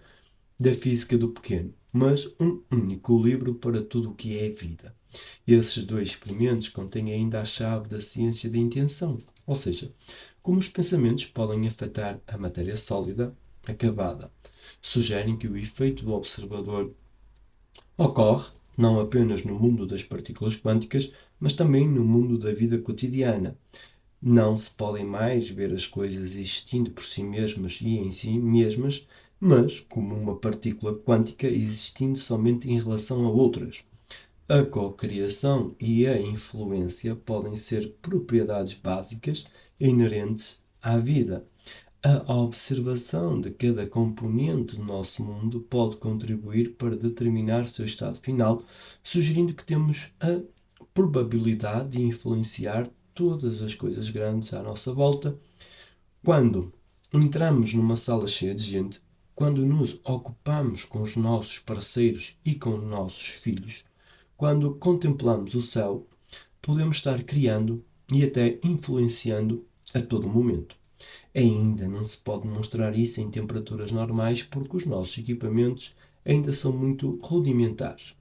da física do pequeno, mas um único livro para tudo o que é vida. Esses dois experimentos contêm ainda a chave da ciência da intenção, ou seja, como os pensamentos podem afetar a matéria sólida acabada. Sugerem que o efeito do observador ocorre não apenas no mundo das partículas quânticas, mas também no mundo da vida cotidiana. Não se podem mais ver as coisas existindo por si mesmas e em si mesmas, mas como uma partícula quântica existindo somente em relação a outras. A cocriação e a influência podem ser propriedades básicas inerentes à vida. A observação de cada componente do nosso mundo pode contribuir para determinar seu estado final, sugerindo que temos a probabilidade de influenciar todas as coisas grandes à nossa volta. Quando entramos numa sala cheia de gente, quando nos ocupamos com os nossos parceiros e com os nossos filhos, quando contemplamos o céu, podemos estar criando e até influenciando a todo momento. Ainda não se pode demonstrar isso em temperaturas normais porque os nossos equipamentos ainda são muito rudimentares.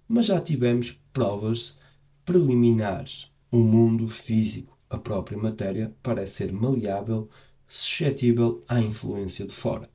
Mas já tivemos provas preliminares. O mundo físico, a própria matéria, parece ser maleável, suscetível à influência de fora.